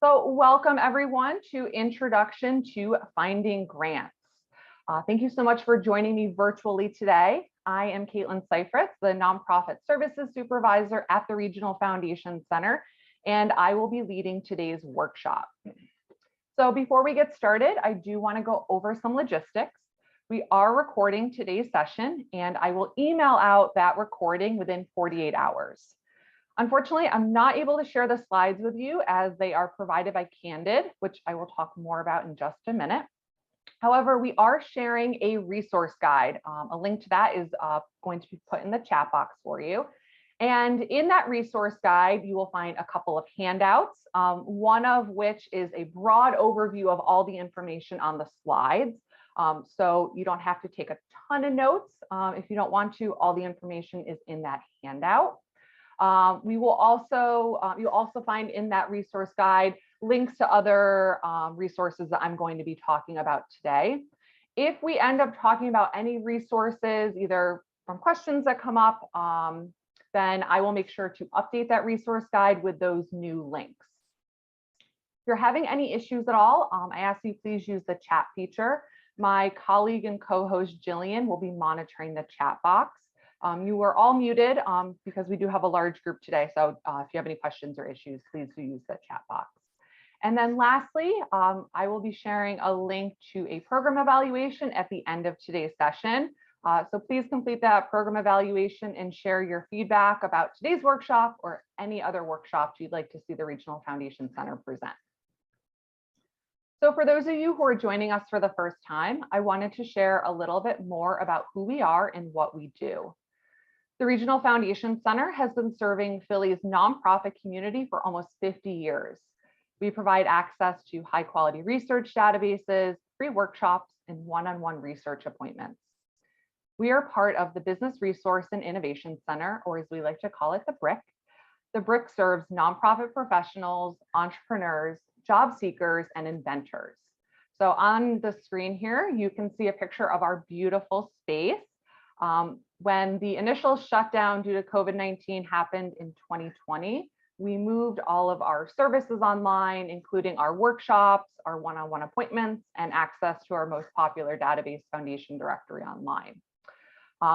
So welcome everyone to Introduction to Finding Grants. Thank you so much for joining me virtually today. I am Caitlin Seifritz, the Nonprofit Services Supervisor at the Regional Foundation Center, and I will be leading today's workshop. So before we get started, I do want to go over some logistics. We are recording today's session, and I will email out that recording within 48 hours. Unfortunately, I'm not able to share the slides with you as they are provided by Candid, which I will talk more about in just a minute. However, we are sharing a resource guide. A link to that is going to be put in the chat box for you. And in that resource guide, you will find a couple of handouts, one of which is a broad overview of all the information on the slides. So you don't have to take a ton of notes. If you don't want to, all the information is in that handout. You'll also find in that resource guide links to other resources that I'm going to be talking about today. If we end up talking about any resources, either from questions that come up, then I will make sure to update that resource guide with those new links. If you're having any issues at all, I ask you please use the chat feature. My colleague and co-host Jillian will be monitoring the chat box. You are all muted because we do have a large group today. So if you have any questions or issues, please do use the chat box. And then lastly, I will be sharing a link to a program evaluation at the end of today's session. So please complete that program evaluation and share your feedback about today's workshop or any other workshops you'd like to see the Regional Foundation Center present. So for those of you who are joining us for the first time, I wanted to share a little bit more about who we are and what we do. The Regional Foundation Center has been serving Philly's nonprofit community for almost 50 years. We provide access to high quality research databases, free workshops, and one-on-one research appointments. We are part of the Business Resource and Innovation Center, or as we like to call it, the BRIC. The BRIC serves nonprofit professionals, entrepreneurs, job seekers, and inventors. So on the screen here, you can see a picture of our beautiful space. When the initial shutdown due to COVID-19 happened in 2020, we moved all of our services online, including our workshops, our one-on-one appointments, and access to our most popular database, Foundation Directory Online.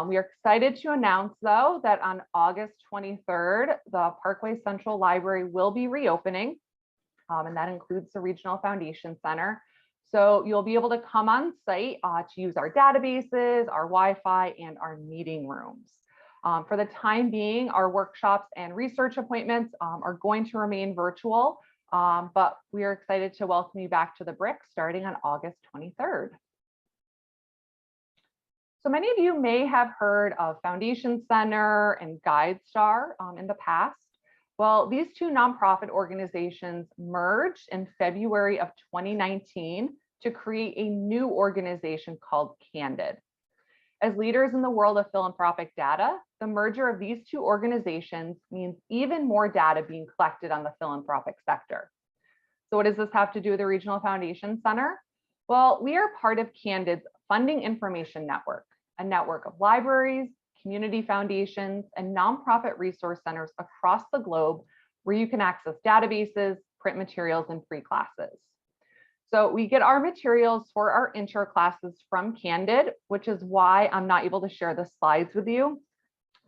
We are excited to announce, though, that on August 23rd, the Parkway Central Library will be reopening, and that includes the Regional Foundation Center. So you'll be able to come on site to use our databases, our Wi-Fi, and our meeting rooms. For the time being, our workshops and research appointments are going to remain virtual, but we are excited to welcome you back to the BRIC starting on August 23rd. So many of you may have heard of Foundation Center and GuideStar in the past. Well, these two nonprofit organizations merged in February of 2019 to create a new organization called Candid. As leaders in the world of philanthropic data, the merger of these two organizations means even more data being collected on the philanthropic sector. So what does this have to do with the Regional Foundation Center? Well, we are part of Candid's Funding Information Network, a network of libraries, community foundations, and nonprofit resource centers across the globe where you can access databases, print materials, and free classes. So we get our materials for our intro classes from Candid, which is why I'm not able to share the slides with you.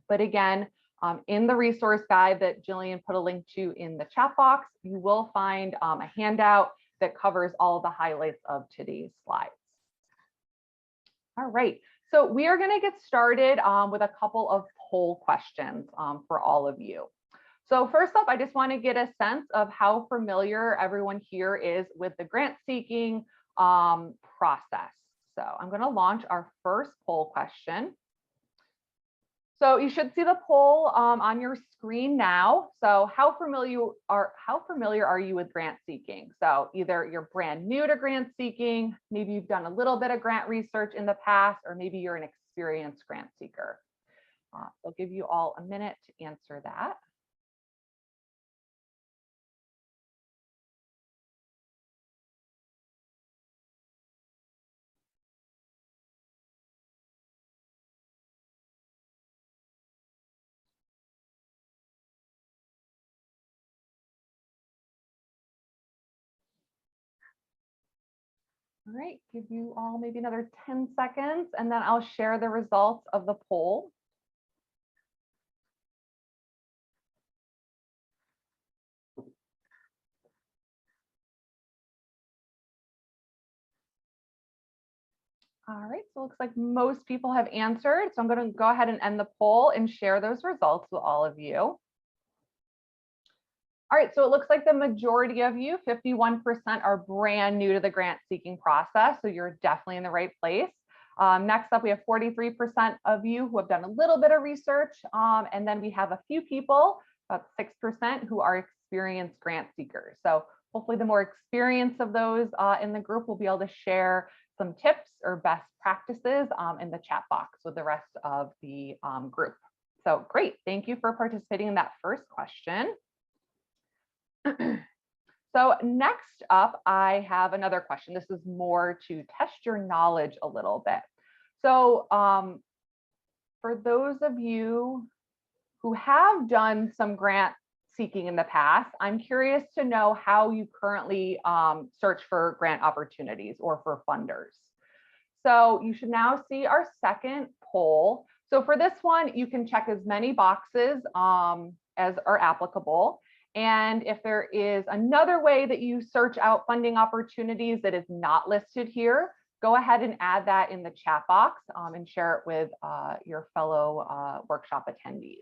But again, in the resource guide that Jillian put a link to in the chat box, you will find a handout that covers all of the highlights of today's slides. All right. So we are going to get started with a couple of poll questions for all of you. So first up, I just want to get a sense of how familiar everyone here is with the grant seeking process. So I'm going to launch our first poll question. So you should see the poll on your screen now. So how familiar are you with grant seeking? So either you're brand new to grant seeking, maybe you've done a little bit of grant research in the past, or maybe you're an experienced grant seeker. I'll give you all a minute to answer that. All right, give you all maybe another 10 seconds, and then I'll share the results of the poll. All right, so it looks like most people have answered. So I'm going to go ahead and end the poll and share those results with all of you. All right, so it looks like the majority of you, 51%, are brand new to the grant seeking process. So you're definitely in the right place. Next up, we have 43% of you who have done a little bit of research. And then we have a few people, about 6%, who are experienced grant seekers. So hopefully the more experience of those in the group will be able to share some tips or best practices in the chat box with the rest of the group. So great, thank you for participating in that first question. So next up, I have another question. This is more to test your knowledge a little bit. So for those of you who have done some grant seeking in the past, I'm curious to know how you currently search for grant opportunities or for funders. So you should now see our second poll. So for this one, you can check as many boxes as are applicable. And if there is another way that you search out funding opportunities that is not listed here, go ahead and add that in the chat box and share it with your fellow workshop attendees.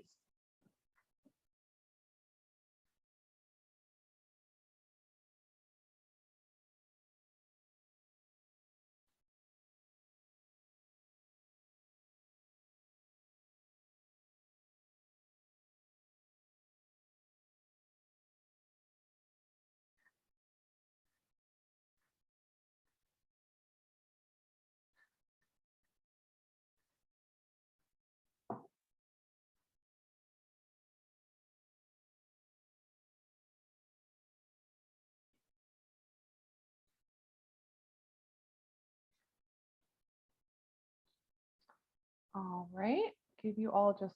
All right, give you all just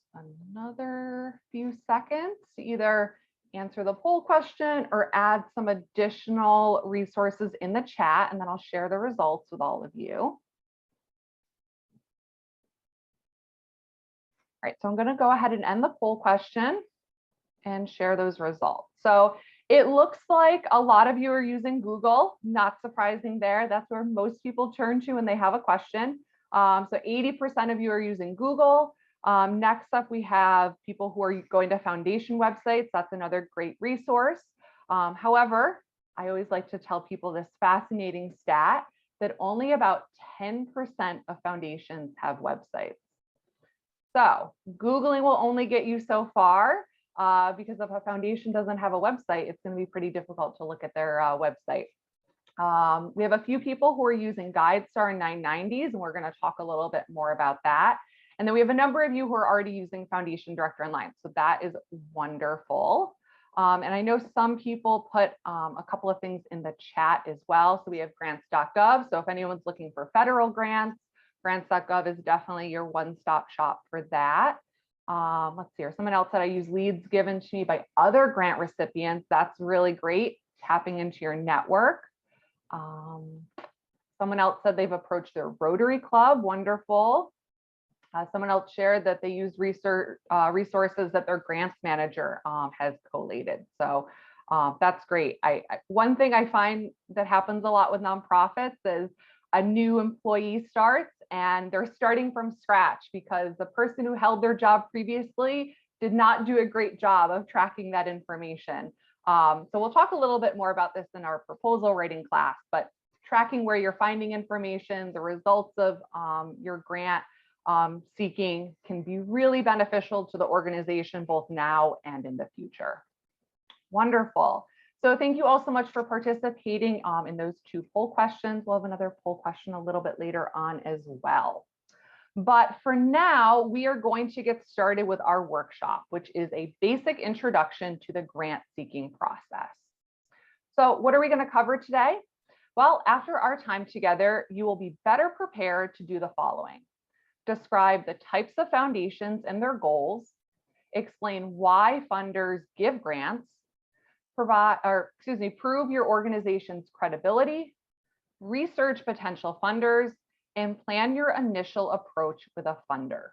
another few seconds to either answer the poll question or add some additional resources in the chat, and then I'll share the results with all of you. All right, so I'm going to go ahead and end the poll question and share those results. So it looks like a lot of you are using Google, not surprising there. That's where most people turn to when they have a question. So 80% of you are using Google. Next up, we have people who are going to foundation websites. That's another great resource. However, I always like to tell people this fascinating stat that only about 10% of foundations have websites. So Googling will only get you so far because if a foundation doesn't have a website, it's going to be pretty difficult to look at their website. We have a few people who are using GuideStar 990s, and we're going to talk a little bit more about that. And then we have a number of you who are already using Foundation Director Online. So that is wonderful. And I know some people put a couple of things in the chat as well. So we have grants.gov. So if anyone's looking for federal grants, grants.gov is definitely your one-stop shop for that. Let's see here. Someone else said I use leads given to me by other grant recipients. That's really great. Tapping into your network. Someone else said they've approached their Rotary Club. Wonderful. Someone else shared that they use resources that their grants manager has collated. So that's great. One thing I find that happens a lot with nonprofits is a new employee starts and they're starting from scratch because the person who held their job previously did not do a great job of tracking that information. So we'll talk a little bit more about this in our proposal writing class, but tracking where you're finding information, the results of your grant seeking can be really beneficial to the organization, both now and in the future. Wonderful. So thank you all so much for participating in those two poll questions. We'll have another poll question a little bit later on as well. But for now, we are going to get started with our workshop, which is a basic introduction to the grant seeking process. So what are we going to cover today? Well, after our time together, you will be better prepared to do the following. Describe the types of foundations and their goals, explain why funders give grants, prove your organization's credibility, research potential funders, and plan your initial approach with a funder.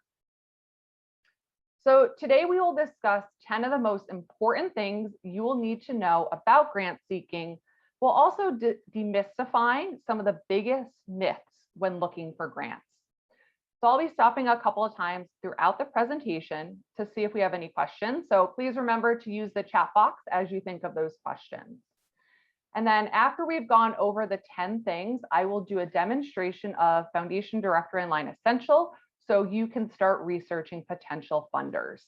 So today we will discuss 10 of the most important things you will need to know about grant seeking, while also demystifying some of the biggest myths when looking for grants. So I'll be stopping a couple of times throughout the presentation to see if we have any questions. So please remember to use the chat box as you think of those questions. And then after we've gone over the 10 things, I will do a demonstration of Foundation Directory Online Essential so you can start researching potential funders.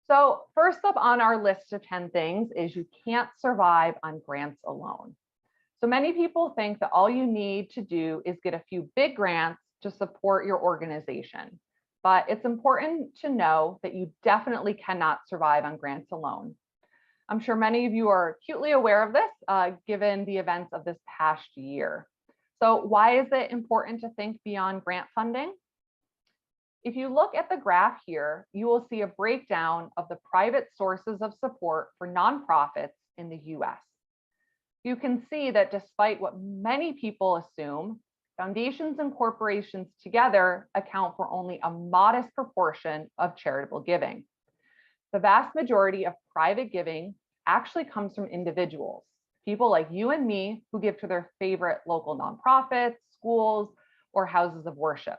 So first up on our list of 10 things is you can't survive on grants alone. So many people think that all you need to do is get a few big grants to support your organization. But it's important to know that you definitely cannot survive on grants alone. I'm sure many of you are acutely aware of this, given the events of this past year. So why is it important to think beyond grant funding? If you look at the graph here, you will see a breakdown of the private sources of support for nonprofits in the US. You can see that despite what many people assume, foundations and corporations together account for only a modest proportion of charitable giving. The vast majority of private giving actually comes from individuals, people like you and me who give to their favorite local nonprofits, schools, or houses of worship.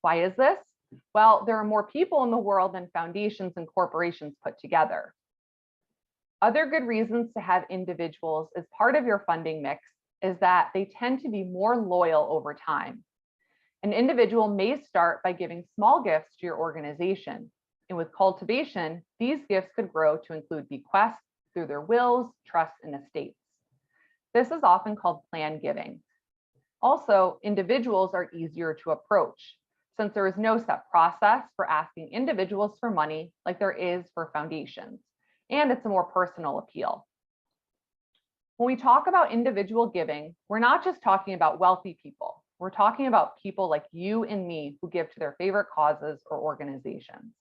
Why is this? Well, there are more people in the world than foundations and corporations put together. Other good reasons to have individuals as part of your funding mix is that they tend to be more loyal over time. An individual may start by giving small gifts to your organization, and with cultivation, these gifts could grow to include bequests through their wills, trusts, and estates. This is often called planned giving. Also, individuals are easier to approach since there is no set process for asking individuals for money like there is for foundations, and it's a more personal appeal. When we talk about individual giving, we're not just talking about wealthy people. We're talking about people like you and me who give to their favorite causes or organizations.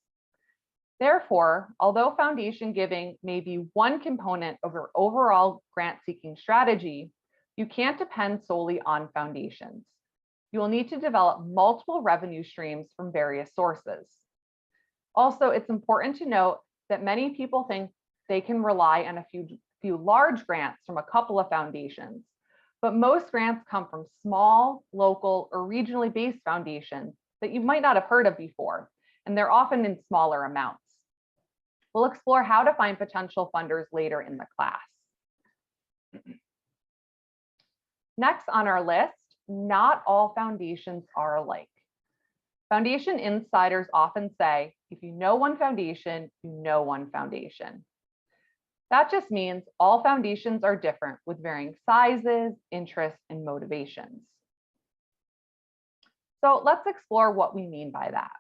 Therefore, although foundation giving may be one component of your overall grant seeking strategy, you can't depend solely on foundations. You will need to develop multiple revenue streams from various sources. Also, it's important to note that many people think they can rely on a few large grants from a couple of foundations, but most grants come from small, local, or regionally based foundations that you might not have heard of before, and they're often in smaller amounts. We'll explore how to find potential funders later in the class. Next on our list, not all foundations are alike. Foundation insiders often say, if you know one foundation, you know one foundation. That just means all foundations are different with varying sizes, interests, and motivations. So let's explore what we mean by that.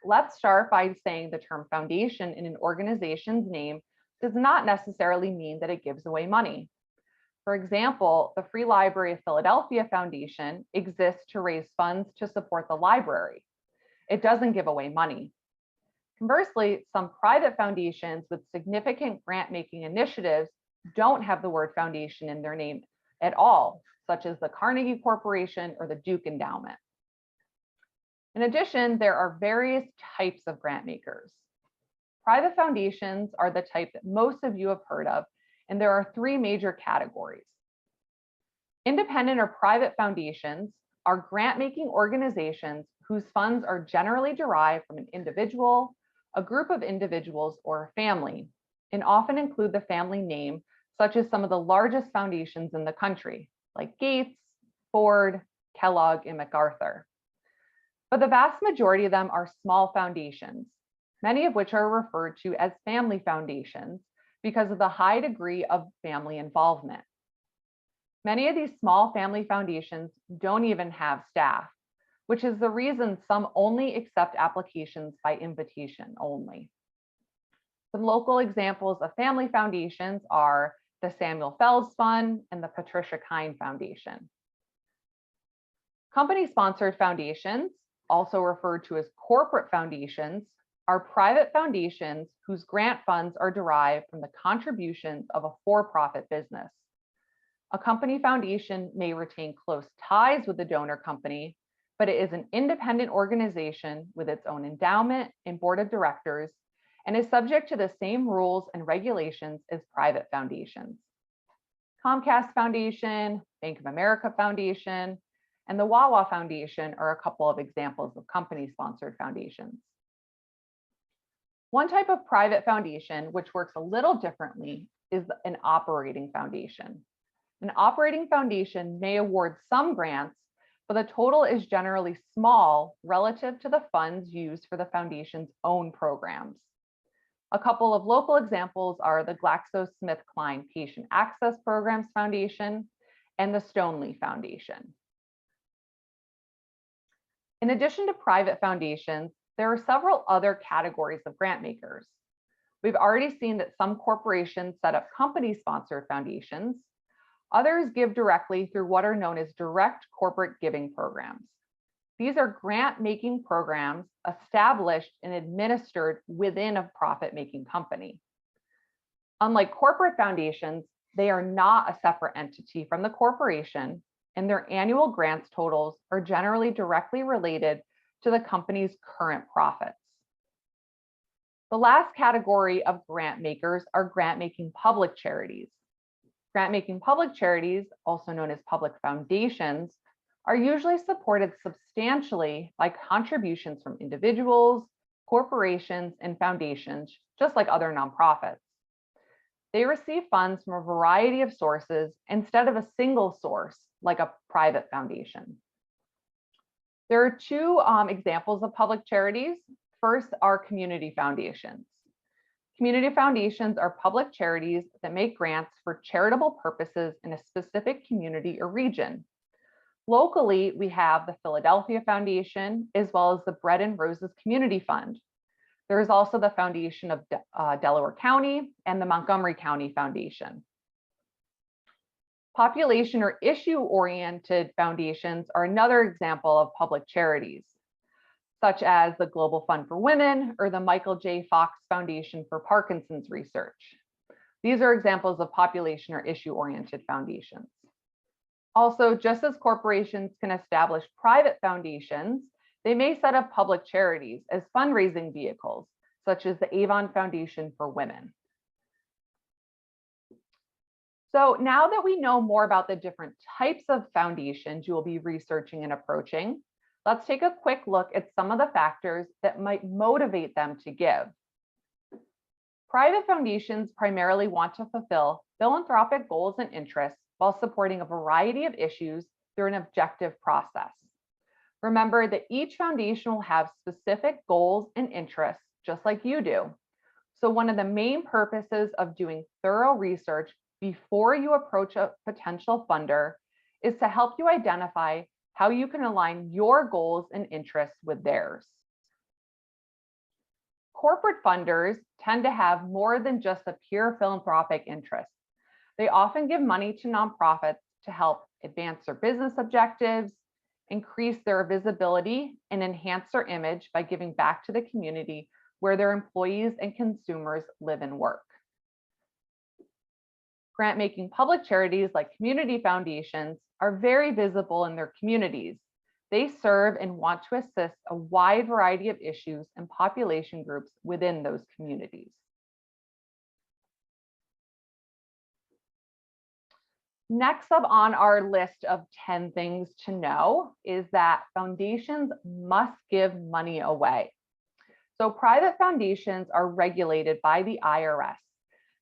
Let's start by saying the term foundation in an organization's name does not necessarily mean that it gives away money. For example, the Free Library of Philadelphia Foundation exists to raise funds to support the library. It doesn't give away money. Conversely, some private foundations with significant grant-making initiatives don't have the word foundation in their name at all, such as the Carnegie Corporation or the Duke Endowment. In addition, there are various types of grant makers. Private foundations are the type that most of you have heard of, and there are three major categories. Independent or private foundations are grant-making organizations whose funds are generally derived from an individual, a group of individuals, or a family, and often include the family name, such as some of the largest foundations in the country, like Gates, Ford, Kellogg, and MacArthur. But the vast majority of them are small foundations, many of which are referred to as family foundations because of the high degree of family involvement. Many of these small family foundations don't even have staff, which is the reason some only accept applications by invitation only. Some local examples of family foundations are the Samuel Fells Fund and the Patricia Kine Foundation. Company-sponsored foundations, also referred to as corporate foundations, are private foundations whose grant funds are derived from the contributions of a for-profit business. A company foundation may retain close ties with the donor company, but it is an independent organization with its own endowment and board of directors and is subject to the same rules and regulations as private foundations. Comcast Foundation, Bank of America Foundation, and the Wawa Foundation are a couple of examples of company-sponsored foundations. One type of private foundation, which works a little differently, is an operating foundation. An operating foundation may award some grants, but the total is generally small relative to the funds used for the foundation's own programs. A couple of local examples are the GlaxoSmithKline Patient Access Programs Foundation and the Stoneleigh Foundation. In addition to private foundations, there are several other categories of grant makers. We've already seen that some corporations set up company-sponsored foundations. Others give directly through what are known as direct corporate giving programs. These are grant-making programs established and administered within a profit-making company. Unlike corporate foundations, they are not a separate entity from the corporation, and their annual grants totals are generally directly related to the company's current profits. The last category of grant makers are grant-making public charities. Grant-making public charities, also known as public foundations, are usually supported substantially by contributions from individuals, corporations, and foundations, just like other nonprofits. They receive funds from a variety of sources instead of a single source, like a private foundation. There are two examples of public charities. First are community foundations. Community foundations are public charities that make grants for charitable purposes in a specific community or region. Locally, we have the Philadelphia Foundation, as well as the Bread and Roses Community Fund. There is also the Foundation of Delaware County and the Montgomery County Foundation. Population or issue-oriented foundations are another example of public charities, such as the Global Fund for Women or the Michael J. Fox Foundation for Parkinson's Research. These are examples of population or issue-oriented foundations. Also, just as corporations can establish private foundations, they may set up public charities as fundraising vehicles, such as the Avon Foundation for Women. So now that we know more about the different types of foundations you will be researching and approaching, let's take a quick look at some of the factors that might motivate them to give. Private foundations primarily want to fulfill philanthropic goals and interests while supporting a variety of issues through an objective process. Remember that each foundation will have specific goals and interests, just like you do. So one of the main purposes of doing thorough research before you approach a potential funder is to help you identify how you can align your goals and interests with theirs. Corporate funders tend to have more than just a pure philanthropic interest. They often give money to nonprofits to help advance their business objectives, increase their visibility, and enhance their image by giving back to the community where their employees and consumers live and work. Grant-making public charities like community foundations are very visible in their communities. They serve and want to assist a wide variety of issues and population groups within those communities. Next up on our list of 10 things to know is that foundations must give money away. So private foundations are regulated by the IRS.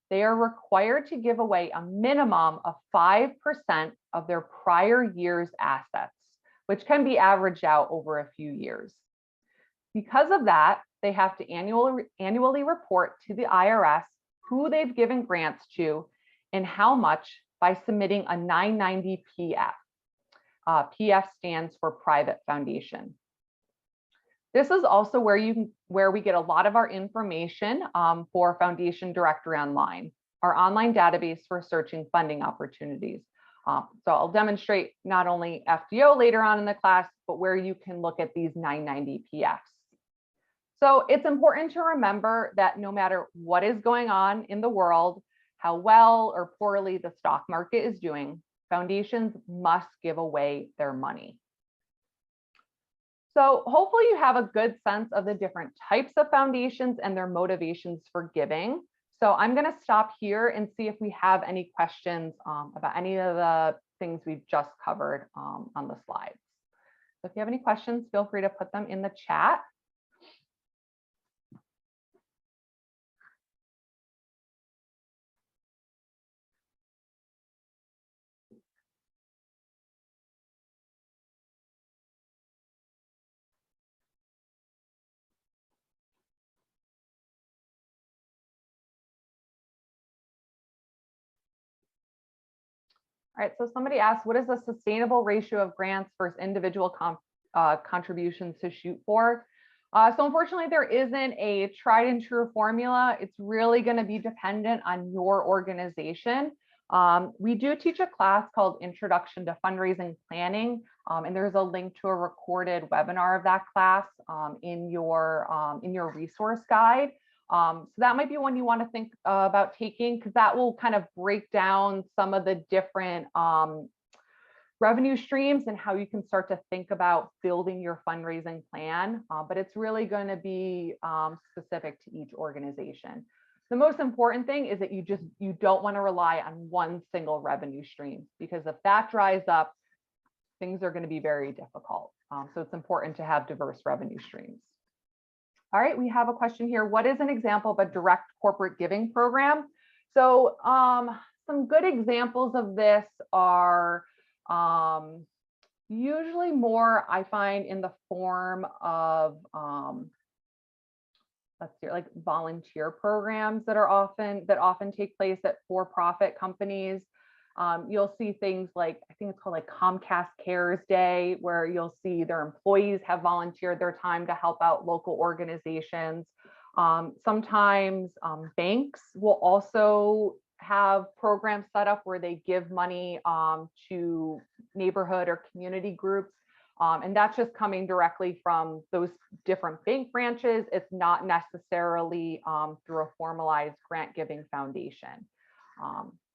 They are required to give away a minimum of 5% of their prior year's assets, which can be averaged out over a few years. Because of that, they have to annually report to the IRS who they've given grants to and how much by submitting a 990 PF. PF stands for private foundation. This is also where we get a lot of our information for Foundation Directory Online, our online database for searching funding opportunities. So I'll demonstrate not only FDO later on in the class, but where you can look at these 990 PFs. So it's important to remember that no matter what is going on in the world, how well or poorly the stock market is doing, foundations must give away their money. So hopefully you have a good sense of the different types of foundations and their motivations for giving. So I'm going to stop here and see if we have any questions about any of the things we've just covered on the slides. So if you have any questions, feel free to put them in the chat. All right, so somebody asked, what is the sustainable ratio of grants versus individual contributions to shoot for? So unfortunately, there isn't a tried and true formula. It's really going to be dependent on your organization. We do teach a class called Introduction to Fundraising Planning, and there's a link to a recorded webinar of that class in your resource guide. So that might be one you want to think about taking, because that will kind of break down some of the different revenue streams and how you can start to think about building your fundraising plan. But it's really going to be specific to each organization. The most important thing is that you don't want to rely on one single revenue stream, because if that dries up, things are going to be very difficult. So it's important to have diverse revenue streams. All right, we have a question here. What is an example of a direct corporate giving program? So some good examples of this are usually more, I find, in the form of let's see, like volunteer programs that often take place at for-profit companies. You'll see things like, I think it's called like Comcast Cares Day, where you'll see their employees have volunteered their time to help out local organizations. Sometimes banks will also have programs set up where they give money to neighborhood or community groups. And that's just coming directly from those different bank branches. It's not necessarily through a formalized grant giving foundation.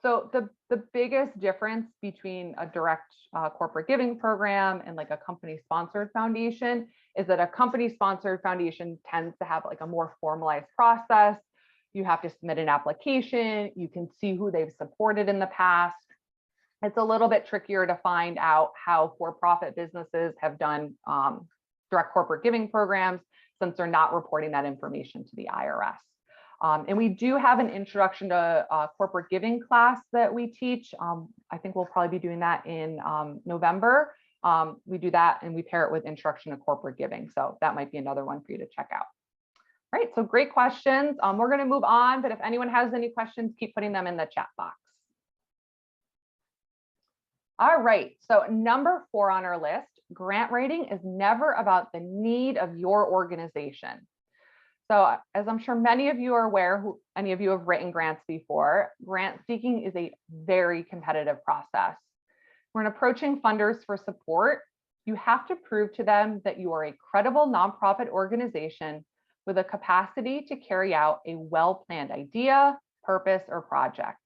So the biggest difference between a direct corporate giving program and like a company sponsored foundation is that a company sponsored foundation tends to have like a more formalized process. You have to submit an application. You can see who they've supported in the past. It's a little bit trickier to find out how for-profit businesses have done direct corporate giving programs, since they're not reporting that information to the IRS. And we do have an introduction to corporate giving class that we teach. I think we'll probably be doing that in November. We do that and we pair it with introduction to corporate giving. So that might be another one for you to check out. All right, so great questions. We're going to move on, but if anyone has any questions, keep putting them in the chat box. All right, so number 4 on our list, grant writing is never about the need of your organization. So as I'm sure many of you are aware, any of you have written grants before, grant seeking is a very competitive process. When approaching funders for support, you have to prove to them that you are a credible nonprofit organization with a capacity to carry out a well-planned idea, purpose, or project.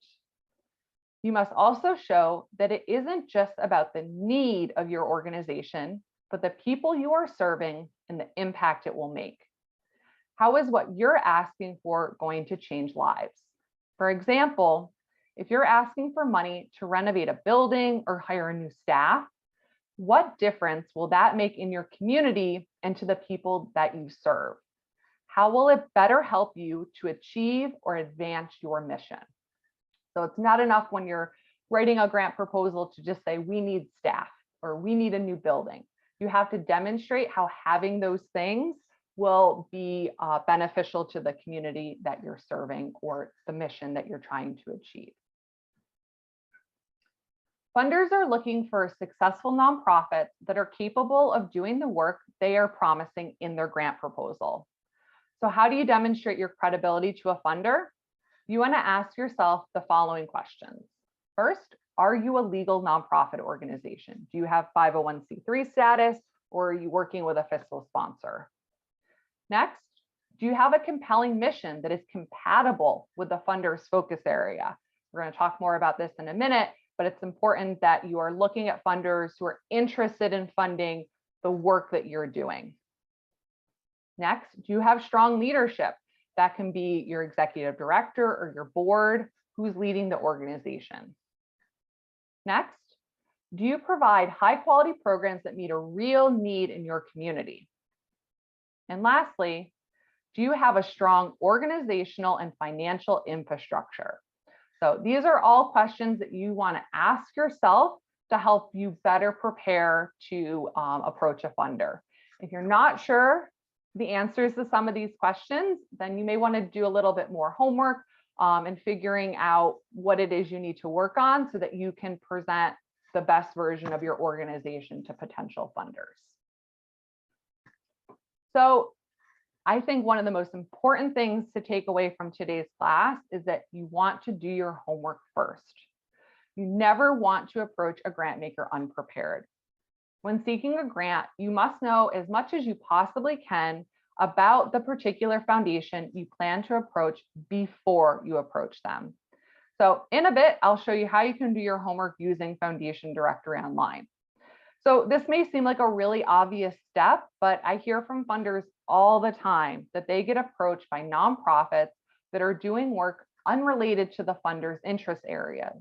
You must also show that it isn't just about the need of your organization, but the people you are serving and the impact it will make. How is what you're asking for going to change lives? For example, if you're asking for money to renovate a building or hire a new staff, what difference will that make in your community and to the people that you serve? How will it better help you to achieve or advance your mission? So it's not enough when you're writing a grant proposal to just say, we need staff or we need a new building. You have to demonstrate how having those things will be beneficial to the community that you're serving or the mission that you're trying to achieve. Funders are looking for successful nonprofits that are capable of doing the work they are promising in their grant proposal. So how do you demonstrate your credibility to a funder? You want to ask yourself the following questions. First, are you a legal nonprofit organization? Do you have 501c3 status, or are you working with a fiscal sponsor? Next, do you have a compelling mission that is compatible with the funder's focus area? We're going to talk more about this in a minute, but it's important that you are looking at funders who are interested in funding the work that you're doing. Next, do you have strong leadership? That can be your executive director or your board who's leading the organization. Next, do you provide high quality programs that meet a real need in your community? And lastly, do you have a strong organizational and financial infrastructure? So these are all questions that you want to ask yourself to help you better prepare to approach a funder. If you're not sure the answers to some of these questions, then you may want to do a little bit more homework and figuring out what it is you need to work on so that you can present the best version of your organization to potential funders. So I think one of the most important things to take away from today's class is that you want to do your homework first. You never want to approach a grant maker unprepared. When seeking a grant, you must know as much as you possibly can about the particular foundation you plan to approach before you approach them. So in a bit, I'll show you how you can do your homework using Foundation Directory Online. So this may seem like a really obvious step, but I hear from funders all the time that they get approached by nonprofits that are doing work unrelated to the funder's interest area.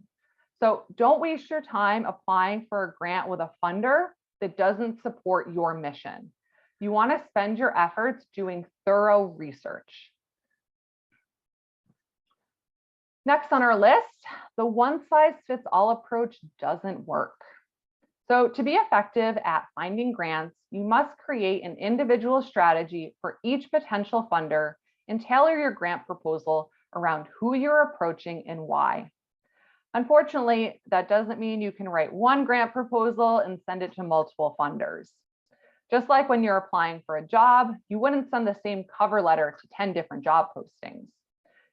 So don't waste your time applying for a grant with a funder that doesn't support your mission. You want to spend your efforts doing thorough research. Next on our list, the one-size-fits-all approach doesn't work. So to be effective at finding grants, you must create an individual strategy for each potential funder and tailor your grant proposal around who you're approaching and why. Unfortunately, that doesn't mean you can write one grant proposal and send it to multiple funders. Just like when you're applying for a job, you wouldn't send the same cover letter to 10 different job postings.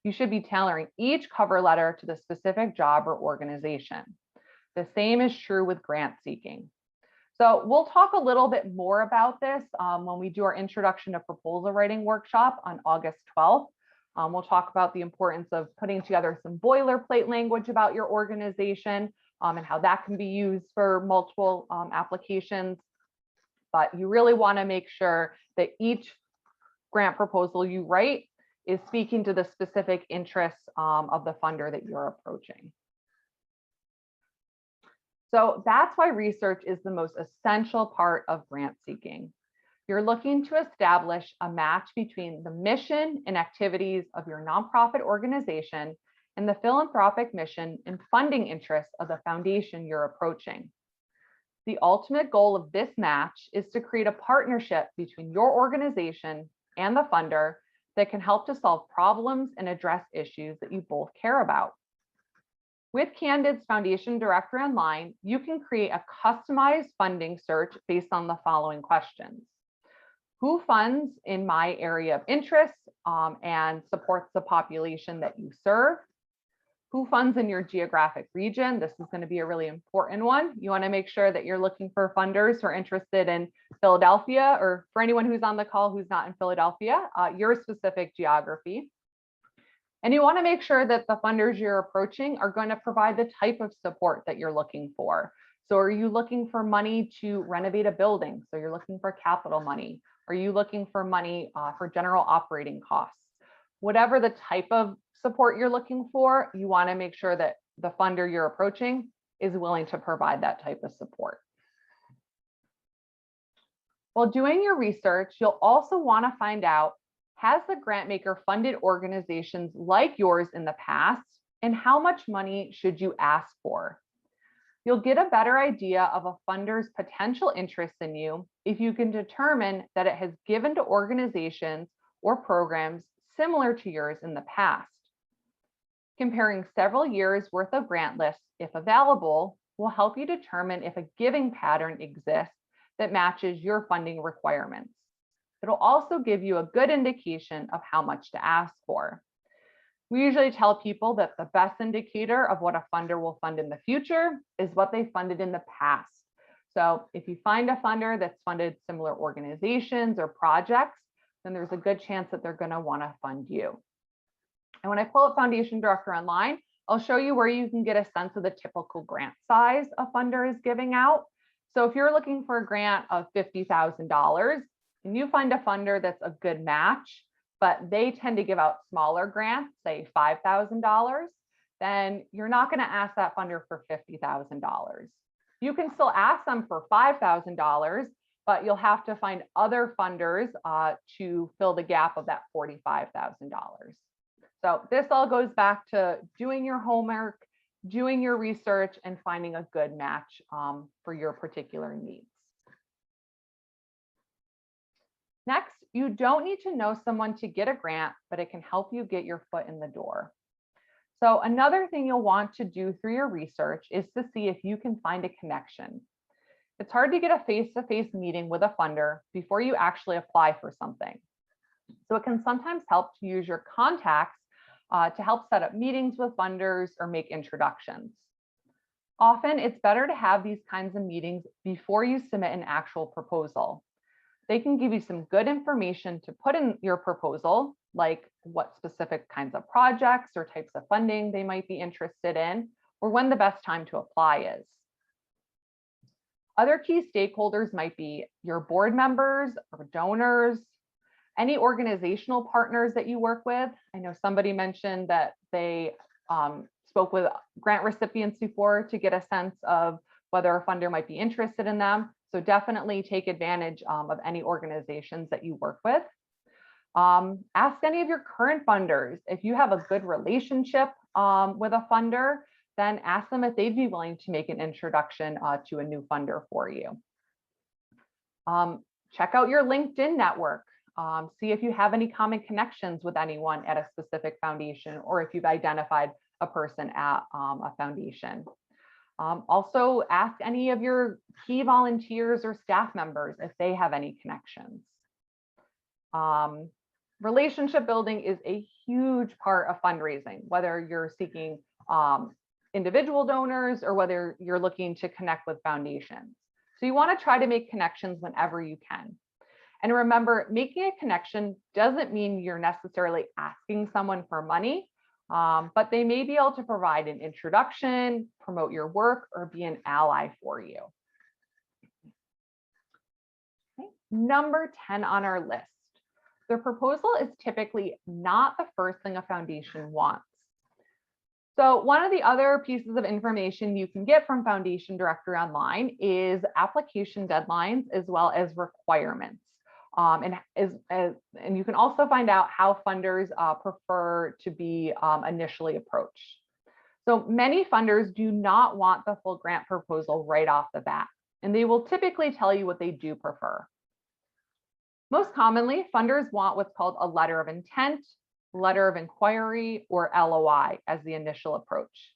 You should be tailoring each cover letter to the specific job or organization. The same is true with grant seeking. So we'll talk a little bit more about this when we do our introduction to proposal writing workshop on August 12th. We'll talk about the importance of putting together some boilerplate language about your organization and how that can be used for multiple applications. But you really want to make sure that each grant proposal you write is speaking to the specific interests of the funder that you're approaching. So that's why research is the most essential part of grant seeking. You're looking to establish a match between the mission and activities of your nonprofit organization and the philanthropic mission and funding interests of the foundation you're approaching. The ultimate goal of this match is to create a partnership between your organization and the funder that can help to solve problems and address issues that you both care about. With Candid's Foundation Directory Online, you can create a customized funding search based on the following questions. Who funds in my area of interest and supports the population that you serve? Who funds in your geographic region? This is going to be a really important one. You want to make sure that you're looking for funders who are interested in Philadelphia, or for anyone who's on the call who's not in Philadelphia, your specific geography. And you want to make sure that the funders you're approaching are going to provide the type of support that you're looking for. So are you looking for money to renovate a building? So you're looking for capital money. Are you looking for money for general operating costs? Whatever the type of support you're looking for, you want to make sure that the funder you're approaching is willing to provide that type of support. While doing your research, you'll also want to find out, has the grant maker funded organizations like yours in the past, and how much money should you ask for? You'll get a better idea of a funder's potential interest in you if you can determine that it has given to organizations or programs similar to yours in the past. Comparing several years worth of grant lists, if available, will help you determine if a giving pattern exists that matches your funding requirements. It'll also give you a good indication of how much to ask for. We usually tell people that the best indicator of what a funder will fund in the future is what they funded in the past. So if you find a funder that's funded similar organizations or projects, then there's a good chance that they're going to want to fund you. And when I pull up Foundation Directory Online, I'll show you where you can get a sense of the typical grant size a funder is giving out. So if you're looking for a grant of $50,000 and you find a funder that's a good match, but they tend to give out smaller grants, say $5,000, then you're not going to ask that funder for $50,000. You can still ask them for $5,000, but you'll have to find other funders to fill the gap of that $45,000. So this all goes back to doing your homework, doing your research, and finding a good match for your particular needs. Next, you don't need to know someone to get a grant, but it can help you get your foot in the door. So another thing you'll want to do through your research is to see if you can find a connection. It's hard to get a face-to-face meeting with a funder before you actually apply for something. So it can sometimes help to use your contacts to help set up meetings with funders or make introductions. Often it's better to have these kinds of meetings before you submit an actual proposal. They can give you some good information to put in your proposal, like what specific kinds of projects or types of funding they might be interested in, or when the best time to apply is. Other key stakeholders might be your board members or donors, any organizational partners that you work with. I know somebody mentioned that they spoke with grant recipients before to get a sense of whether a funder might be interested in them. So definitely take advantage of any organizations that you work with. Ask any of your current funders. If you have a good relationship with a funder, then ask them if they'd be willing to make an introduction to a new funder for you. Check out your LinkedIn network. See if you have any common connections with anyone at a specific foundation, or if you've identified a person at a foundation. Also ask any of your key volunteers or staff members if they have any connections. Relationship building is a huge part of fundraising, whether you're seeking individual donors or whether you're looking to connect with foundations. So you want to try to make connections whenever you can. And remember, making a connection doesn't mean you're necessarily asking someone for money, but they may be able to provide an introduction, promote your work, or be an ally for you. Okay. Number 10 on our list. The proposal is typically not the first thing a foundation wants. So one of the other pieces of information you can get from Foundation Directory Online is application deadlines as well as requirements. And you can also find out how funders prefer to be initially approached. So many funders do not want the full grant proposal right off the bat, and they will typically tell you what they do prefer. Most commonly, funders want what's called a letter of intent, letter of inquiry, or LOI as the initial approach.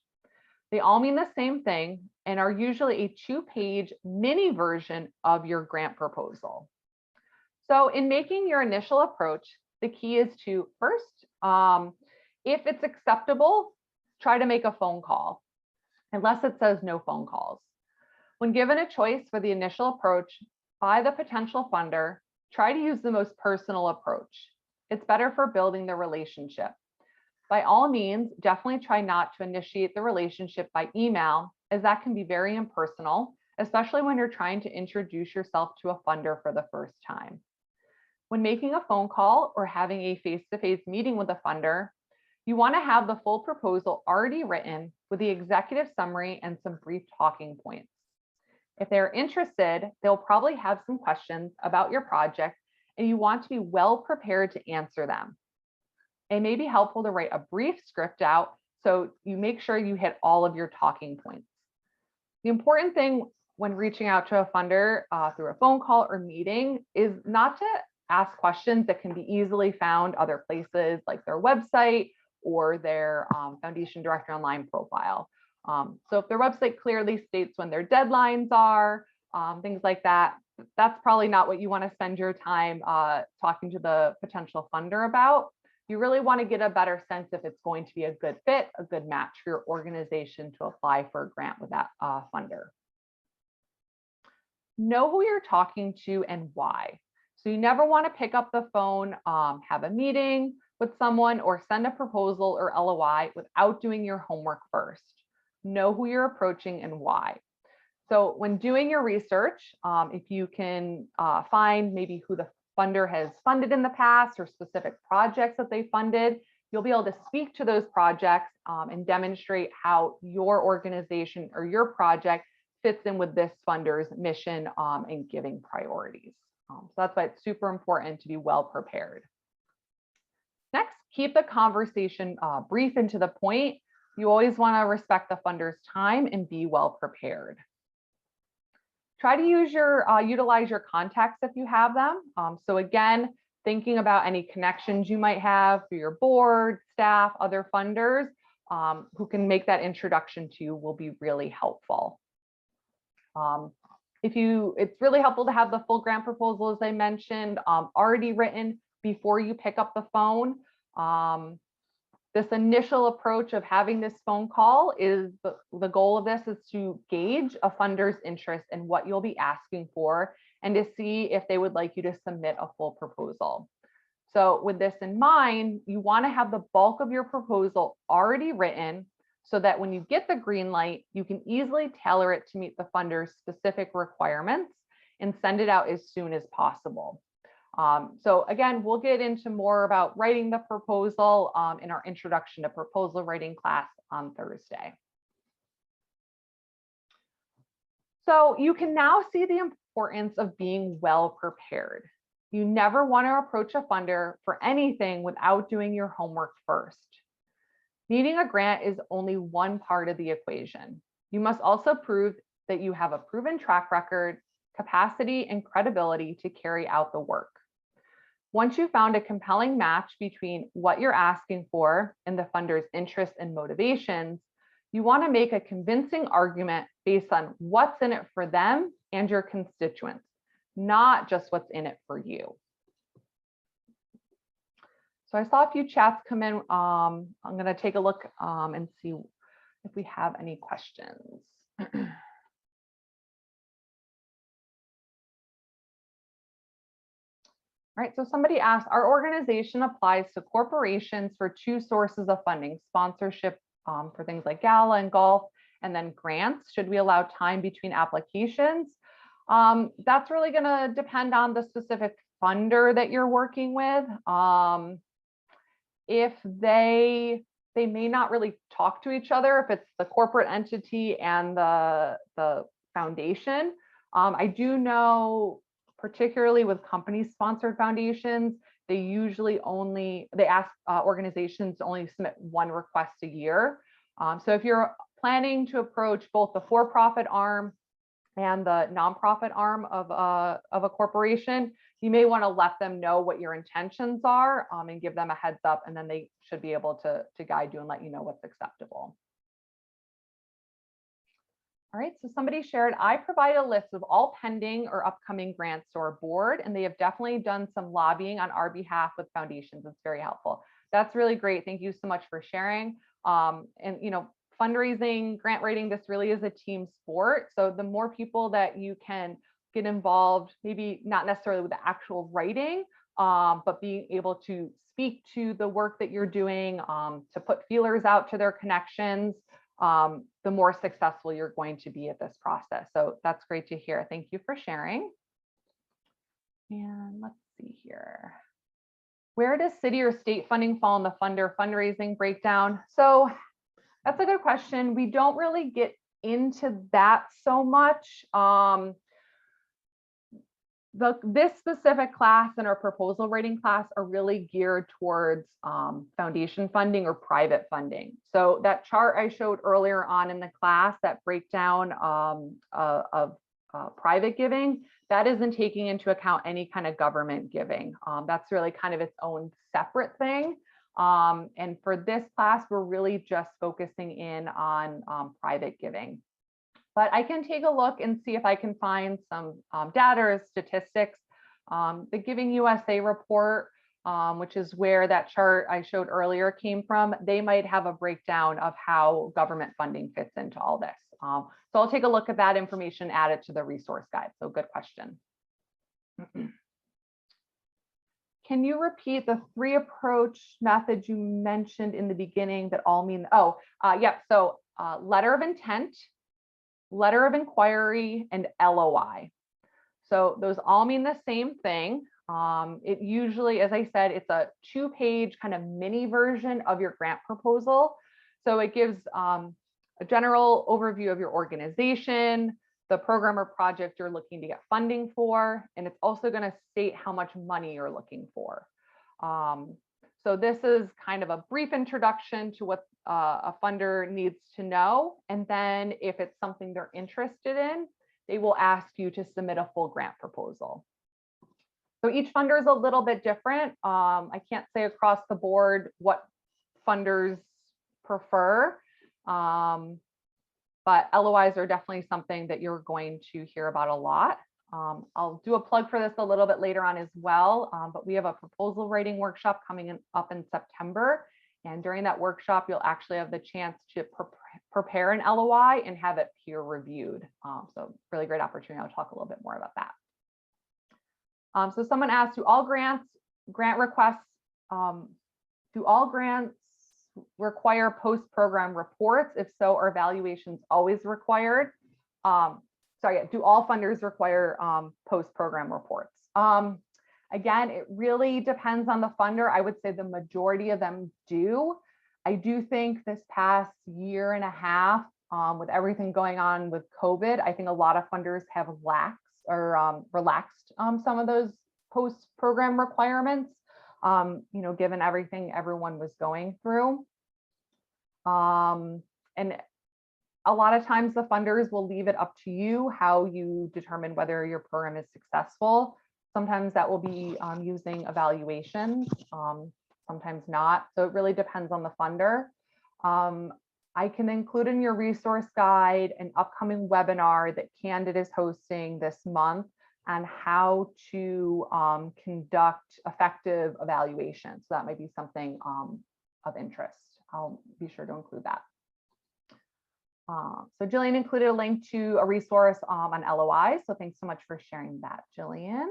They all mean the same thing and are usually a 2-page mini version of your grant proposal. So in making your initial approach, the key is to first, if it's acceptable, try to make a phone call, unless it says no phone calls. When given a choice for the initial approach by the potential funder, try to use the most personal approach. It's better for building the relationship. By all means, definitely try not to initiate the relationship by email, as that can be very impersonal, especially when you're trying to introduce yourself to a funder for the first time. When making a phone call or having a face-to-face meeting with a funder, you want to have the full proposal already written with the executive summary and some brief talking points. If they're interested, they'll probably have some questions about your project, and you want to be well prepared to answer them. It may be helpful to write a brief script out so you make sure you hit all of your talking points. The important thing when reaching out to a funder through a phone call or meeting is not to ask questions that can be easily found other places like their website or their Foundation Directory Online profile. So if their website clearly states when their deadlines are, things like that, that's probably not what you want to spend your time talking to the potential funder about. You really want to get a better sense if it's going to be a good fit, a good match for your organization to apply for a grant with that funder. Know who you're talking to and why. So you never want to pick up the phone, have a meeting, with someone or send a proposal or LOI without doing your homework first. Know who you're approaching and why. So when doing your research, if you can find maybe who the funder has funded in the past or specific projects that they funded, you'll be able to speak to those projects and demonstrate how your organization or your project fits in with this funder's mission and giving priorities. So that's why it's super important to be well prepared. Next, keep the conversation brief and to the point. You always want to respect the funder's time and be well prepared. Try to utilize your contacts if you have them. So again, thinking about any connections you might have for your board, staff, other funders who can make that introduction to you will be really helpful. It's really helpful to have the full grant proposal, as I mentioned, already written before you pick up the phone. This initial approach of having this phone call is the goal of this is to gauge a funder's interest in what you'll be asking for and to see if they would like you to submit a full proposal. So with this in mind, you want to have the bulk of your proposal already written so that when you get the green light, you can easily tailor it to meet the funder's specific requirements and send it out as soon as possible. So again, we'll get into more about writing the proposal in our introduction to proposal writing class on Thursday. So you can now see the importance of being well prepared. You never want to approach a funder for anything without doing your homework first. Needing a grant is only one part of the equation. You must also prove that you have a proven track record, capacity, and credibility to carry out the work. Once you've found a compelling match between what you're asking for and the funder's interests and motivations, you want to make a convincing argument based on what's in it for them and your constituents, not just what's in it for you. So I saw a few chats come in. I'm going to take a look and see if we have any questions. All right, so somebody asked, our organization applies to corporations for two sources of funding, sponsorship for things like gala and golf, and then grants. Should we allow time between applications? That's really going to depend on the specific funder that you're working with. If they may not really talk to each other, if it's the corporate entity and the foundation. I do know, particularly with company-sponsored foundations, they usually ask organizations to only submit one request a year. So if you're planning to approach both the for-profit arm and the nonprofit arm of a corporation, you may want to let them know what your intentions are and give them a heads up, and then they should be able to guide you and let you know what's acceptable. All right, so somebody shared, I provide a list of all pending or upcoming grants to our board, and they have definitely done some lobbying on our behalf with foundations. It's very helpful. That's really great. Thank you so much for sharing. And fundraising, grant writing, this really is a team sport. So the more people that you can get involved, maybe not necessarily with the actual writing, but being able to speak to the work that you're doing, to put feelers out to their connections, the more successful you're going to be at this process. So that's great to hear. Thank you for sharing. And let's see here. Where does city or state funding fall in the funder fundraising breakdown? So that's a good question. We don't really get into that so much. This specific class and our proposal writing class are really geared towards foundation funding or private funding. So that chart I showed earlier on in the class, that breakdown of private giving, that isn't taking into account any kind of government giving. That's really kind of its own separate thing. And for this class, we're really just focusing in on private giving. But I can take a look and see if I can find some data or statistics. The Giving USA report, which is where that chart I showed earlier came from, they might have a breakdown of how government funding fits into all this. So I'll take a look at that information, add it to the resource guide. So good question. can you repeat the 3 approach methods you mentioned in the beginning that all mean, yep. So letter of intent, letter of inquiry, and LOI. So those all mean the same thing. It usually, as I said, it's a 2-page kind of mini version of your grant proposal. So it gives a general overview of your organization, the program or project you're looking to get funding for, and it's also going to state how much money you're looking for. So this is kind of a brief introduction to what a funder needs to know. And then if it's something they're interested in, they will ask you to submit a full grant proposal. So each funder is a little bit different. I can't say across the board what funders prefer, but LOIs are definitely something that you're going to hear about a lot. I'll do a plug for this a little bit later on as well, but we have a proposal writing workshop coming up in September. And during that workshop, you'll actually have the chance to prepare an LOI and have it peer reviewed. So really great opportunity. I'll talk a little bit more about that. So someone asked, do all grant requests, do all grants require post-program reports? If so, are evaluations always required? Do all funders require post-program reports? Again, it really depends on the funder. I would say the majority of them do. I do think this past year and a half, with everything going on with COVID, I think a lot of funders have relaxed some of those post-program requirements, given everything everyone was going through. And a lot of times the funders will leave it up to you how you determine whether your program is successful. Sometimes that will be using evaluations, sometimes not. So it really depends on the funder. I can include in your resource guide an upcoming webinar that Candid is hosting this month on how to conduct effective evaluations. So that might be something of interest. I'll be sure to include that. So Jillian included a link to a resource on LOI. So thanks so much for sharing that, Jillian.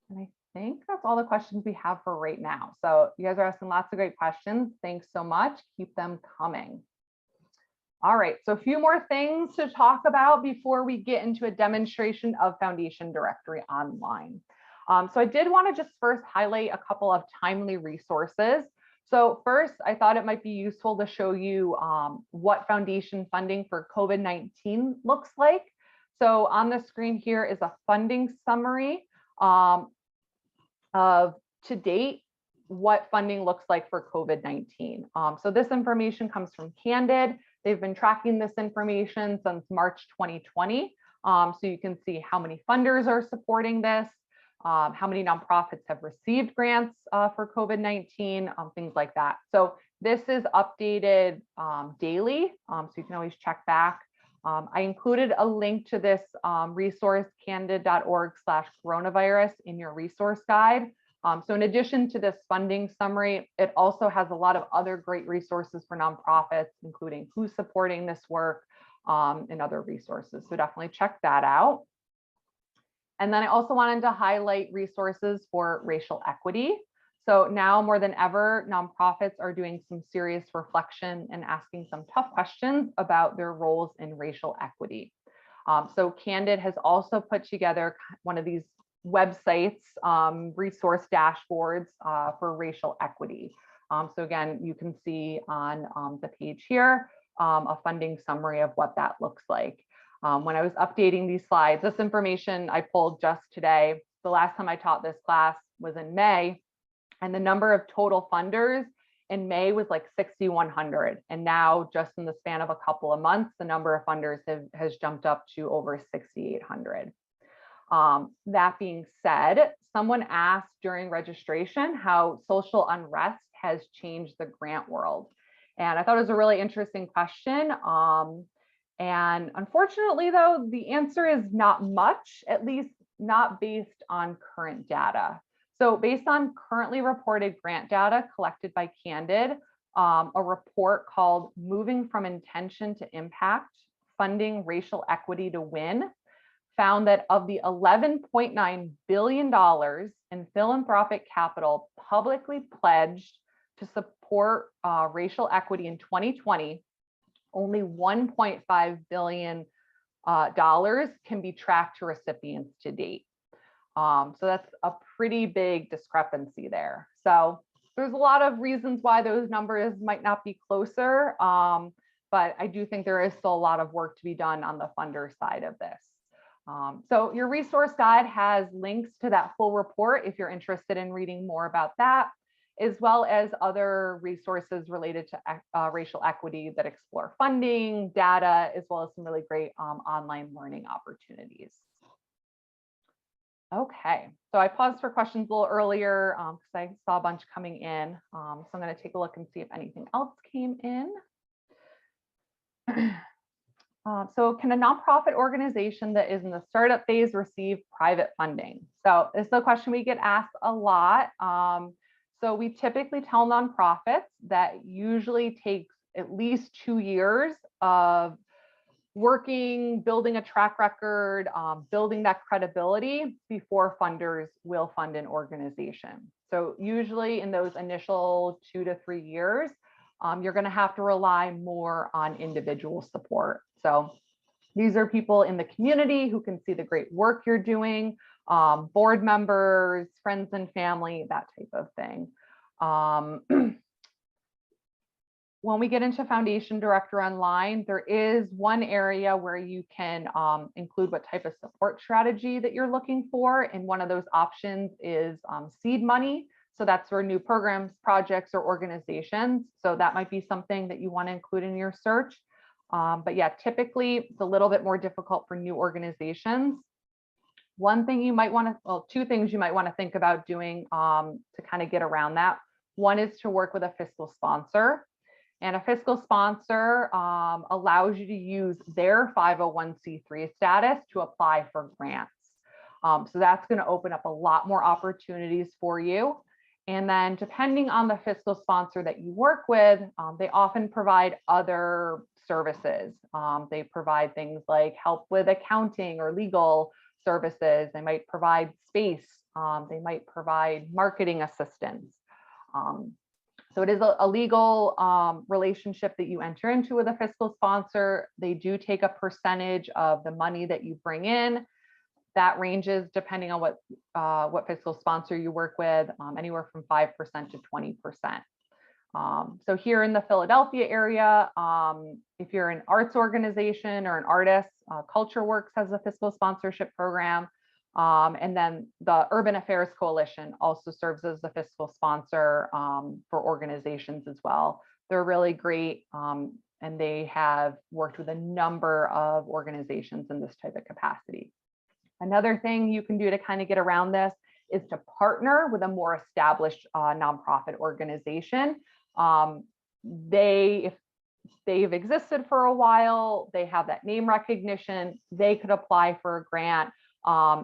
And I think that's all the questions we have for right now. So you guys are asking lots of great questions. Thanks so much. Keep them coming. All right, so a few more things to talk about before we get into a demonstration of Foundation Directory Online. So I did want to just first highlight a couple of timely resources. So first, I thought it might be useful to show you what foundation funding for COVID-19 looks like. So on the screen here is a funding summary of to date what funding looks like for COVID-19. So this information comes from Candid. They've been tracking this information since March 2020. So you can see how many funders are supporting this, how many nonprofits have received grants for COVID-19, things like that. So this is updated daily, so you can always check back. I included a link to this resource, candid.org/coronavirus, in your resource guide. So in addition to this funding summary, it also has a lot of other great resources for nonprofits, including who's supporting this work and other resources. So definitely check that out. And then I also wanted to highlight resources for racial equity. So now more than ever, nonprofits are doing some serious reflection and asking some tough questions about their roles in racial equity. So Candid has also put together one of these websites, resource dashboards for racial equity. So again, you can see on the page here, a funding summary of what that looks like. When I was updating these slides, this information I pulled just today. The last time I taught this class was in May, and the number of total funders in May was like 6,100. And now just in the span of a couple of months, the number of funders has jumped up to over 6,800. That being said, someone asked during registration how social unrest has changed the grant world. And I thought it was a really interesting question. And unfortunately, though, the answer is not much, at least not based on current data. So based on currently reported grant data collected by Candid, a report called Moving from Intention to Impact, Funding Racial Equity to Win, found that of the $11.9 billion in philanthropic capital publicly pledged to support racial equity in 2020, only $1.5 billion can be tracked to recipients to date. So that's a pretty big discrepancy there. So there's a lot of reasons why those numbers might not be closer, but I do think there is still a lot of work to be done on the funder side of this. So your resource guide has links to that full report if you're interested in reading more about that, as well as other resources related to racial equity that explore funding, data, as well as some really great online learning opportunities. Okay, so I paused for questions a little earlier because I saw a bunch coming in. So I'm going to take a look and see if anything else came in. So can a nonprofit organization that is in the startup phase receive private funding? So this is a question we get asked a lot. So we typically tell nonprofits that usually takes at least 2 years of working, building a track record, building that credibility before funders will fund an organization. So usually in those initial 2 to 3 years, you're going to have to rely more on individual support. So these are people in the community who can see the great work you're doing, board members, friends and family, that type of thing. When we get into Foundation Director Online, there is one area where you can include what type of support strategy that you're looking for. And one of those options is seed money. So that's for new programs, projects, or organizations. So that might be something that you want to include in your search. But yeah, typically it's a little bit more difficult for new organizations. One thing you might want to, well, two things you might want to think about doing to kind of get around that. One is to work with a fiscal sponsor. And a fiscal sponsor allows you to use their 501c3 status to apply for grants. So that's going to open up a lot more opportunities for you. And then depending on the fiscal sponsor that you work with, they often provide other services. They provide things like help with accounting or legal services. They might provide space. They might provide marketing assistance. So it is a legal relationship that you enter into with a fiscal sponsor. They do take a percentage of the money that you bring in. That ranges depending on what fiscal sponsor you work with, anywhere from 5% to 20%. So here in the Philadelphia area, if you're an arts organization or an artist, CultureWorks has a fiscal sponsorship program. And then the Urban Affairs Coalition also serves as the fiscal sponsor for organizations as well. They're really great, and they have worked with a number of organizations in this type of capacity. Another thing you can do to kind of get around this is to partner with a more established nonprofit organization. If they've existed for a while, they have that name recognition, they could apply for a grant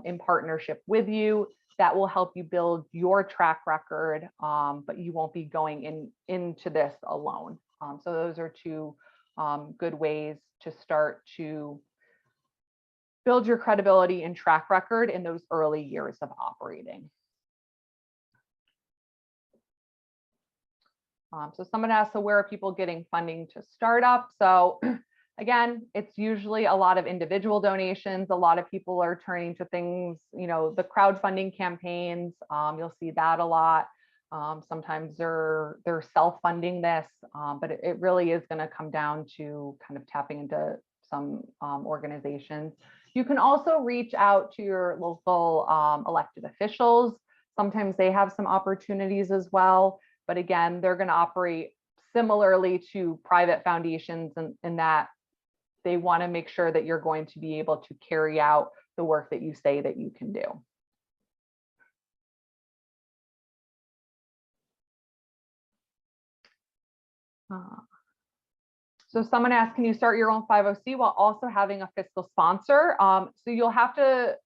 in partnership with you. That will help you build your track record, but you won't be going into this alone. So those are two good ways to start to build your credibility and track record in those early years of operating. So someone asked, so where are people getting funding to start up? So again, it's usually a lot of individual donations. A lot of people are turning to things, you know, the crowdfunding campaigns. You'll see that a lot. Sometimes they're self-funding this, but it really is going to come down to kind of tapping into some organizations. You can also reach out to your local elected officials. Sometimes they have some opportunities as well, but again, they're going to operate similarly to private foundations in that they want to make sure that you're going to be able to carry out the work that you say that you can do. So someone asked, can you start your own 501c while also having a fiscal sponsor? So you'll have to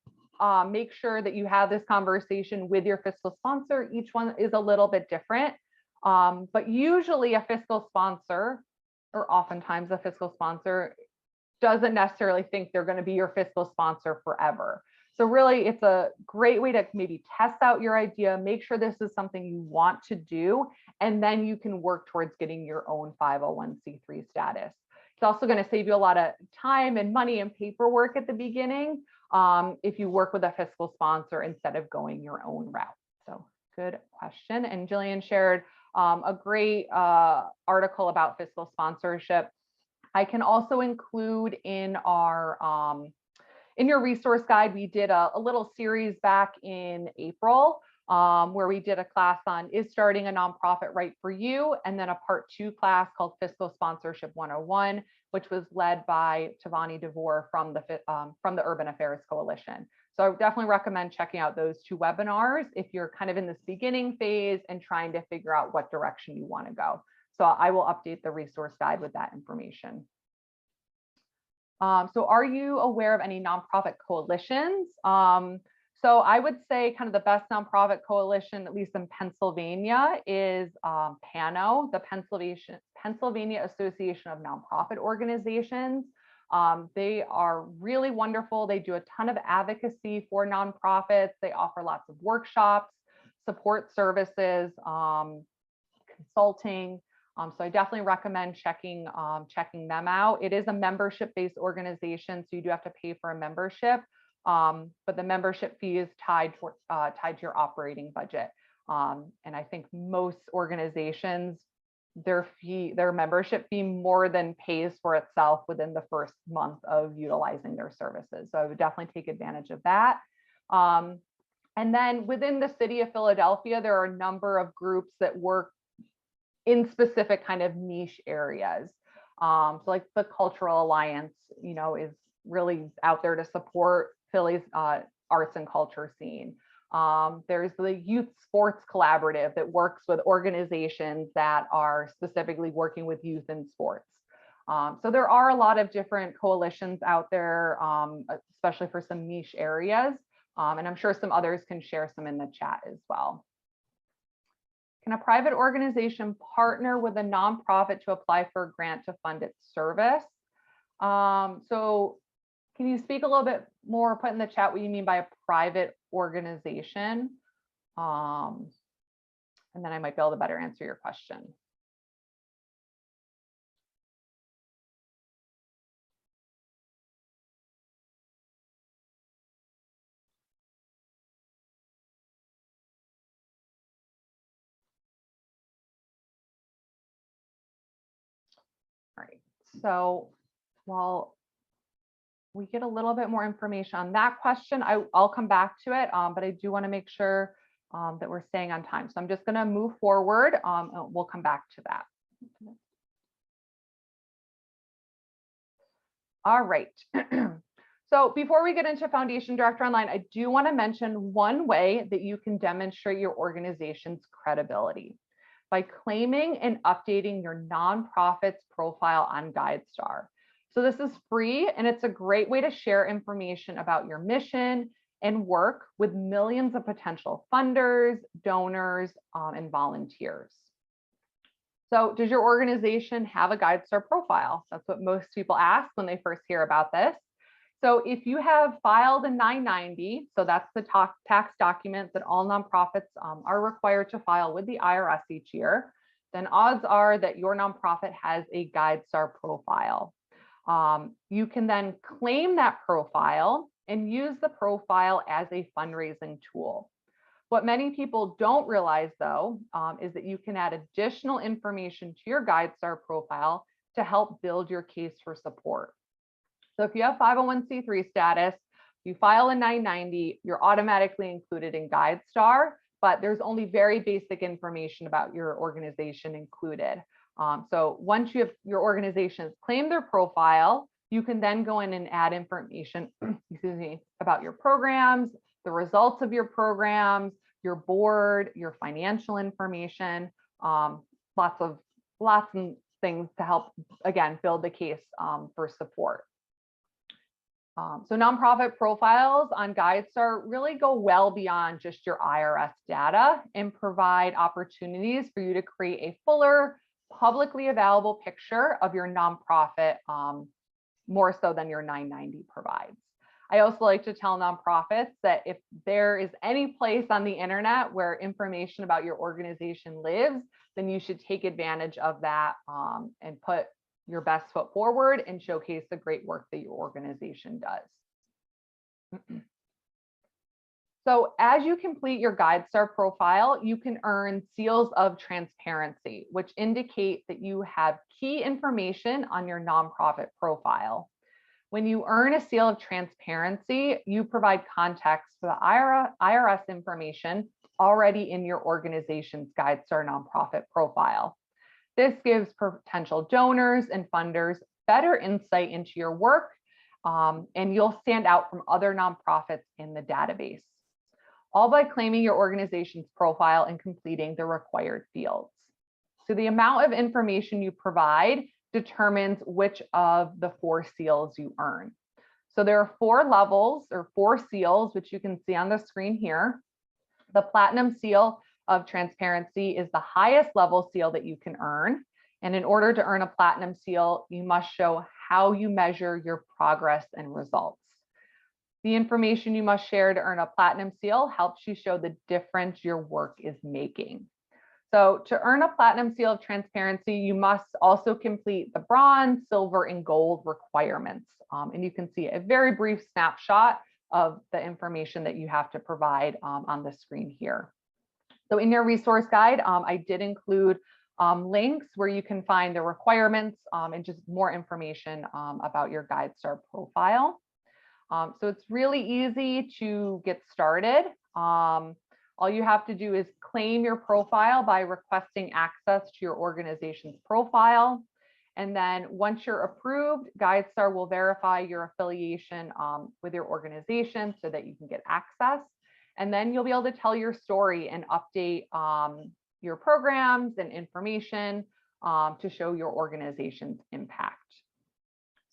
make sure that you have this conversation with your fiscal sponsor. Each one is a little bit different, but usually a fiscal sponsor, or oftentimes a fiscal sponsor, doesn't necessarily think they're going to be your fiscal sponsor forever. So really, it's a great way to maybe test out your idea, make sure this is something you want to do, and then you can work towards getting your own 501c3 status. It's also going to save you a lot of time and money and paperwork at the beginning if you work with a fiscal sponsor instead of going your own route. So good question. And Jillian shared a great article about fiscal sponsorship. I can also include in our in your resource guide, we did a little series back in April where we did a class on is starting a nonprofit right for you, and then a part 2 class called Fiscal Sponsorship 101, which was led by Tavani DeVore from the Urban Affairs Coalition. So I would definitely recommend checking out those 2 webinars if you're kind of in this beginning phase and trying to figure out what direction you want to go. So I will update the resource guide with that information. So are you aware of any nonprofit coalitions? So I would say kind of the best nonprofit coalition, at least in Pennsylvania, is PANO, the Pennsylvania Association of Nonprofit Organizations. They are really wonderful. They do a ton of advocacy for nonprofits. They offer lots of workshops, support services, consulting. So I definitely recommend checking them out. It is a membership-based organization, so you do have to pay for a membership, but the membership fee is tied to your operating budget. And I think most organizations, their membership fee more than pays for itself within the first month of utilizing their services. So I would definitely take advantage of that. And then within the city of Philadelphia, there are a number of groups that work in specific kind of niche areas. So like the Cultural Alliance, is really out there to support Philly's arts and culture scene. There's the Youth Sports Collaborative that works with organizations that are specifically working with youth in sports. So there are a lot of different coalitions out there, especially for some niche areas. And I'm sure some others can share some in the chat as well. Can a private organization partner with a nonprofit to apply for a grant to fund its service? So can you speak a little bit more, put in the chat what you mean by a private organization? And then I might be able to better answer your question. All right, so while we get a little bit more information on that question, I'll come back to it, but I do want to make sure that we're staying on time. So I'm just going to move forward. We'll come back to that. All right. So before we get into Foundation Director Online, I do want to mention one way that you can demonstrate your organization's credibility by claiming and updating your nonprofit's profile on GuideStar. So this is free, and it's a great way to share information about your mission and work with millions of potential funders, donors, and volunteers. So does your organization have a GuideStar profile? That's what most people ask when they first hear about this. So if you have filed a 990, so that's the tax document that all nonprofits are required to file with the IRS each year, then odds are that your nonprofit has a GuideStar profile. You can then claim that profile and use the profile as a fundraising tool. What many people don't realize, though, is that you can add additional information to your GuideStar profile to help build your case for support. So if you have 501c3 status, you file a 990, you're automatically included in GuideStar, but there's only very basic information about your organization included. So once you have your organization's claimed their profile, you can then go in and add information, excuse me, about your programs, the results of your programs, your board, your financial information, lots of things to help, again, build the case for support. So nonprofit profiles on GuideStar really go well beyond just your IRS data and provide opportunities for you to create a fuller, publicly available picture of your nonprofit more so than your 990 provides. I also like to tell nonprofits that if there is any place on the internet where information about your organization lives, then you should take advantage of that and put your best foot forward and showcase the great work that your organization does. So as you complete your GuideStar profile, you can earn seals of transparency, which indicate that you have key information on your nonprofit profile. When you earn a seal of transparency, you provide context for the IRS information already in your organization's GuideStar nonprofit profile. This gives potential donors and funders better insight into your work, and you'll stand out from other nonprofits in the database, all by claiming your organization's profile and completing the required fields. So the amount of information you provide determines which of the 4 seals you earn. So there are 4 levels or 4 seals, which you can see on the screen here. The Platinum Seal of Transparency is the highest level seal that you can earn. And in order to earn a Platinum Seal, you must show how you measure your progress and results. The information you must share to earn a Platinum Seal helps you show the difference your work is making. So to earn a Platinum Seal of Transparency, you must also complete the bronze, silver, and gold requirements. And you can see a very brief snapshot of the information that you have to provide on the screen here. So in your resource guide, I did include links where you can find the requirements and just more information about your GuideStar profile. So it's really easy to get started. All you have to do is claim your profile by requesting access to your organization's profile. And then once you're approved, GuideStar will verify your affiliation with your organization so that you can get access. And then you'll be able to tell your story and update your programs and information to show your organization's impact.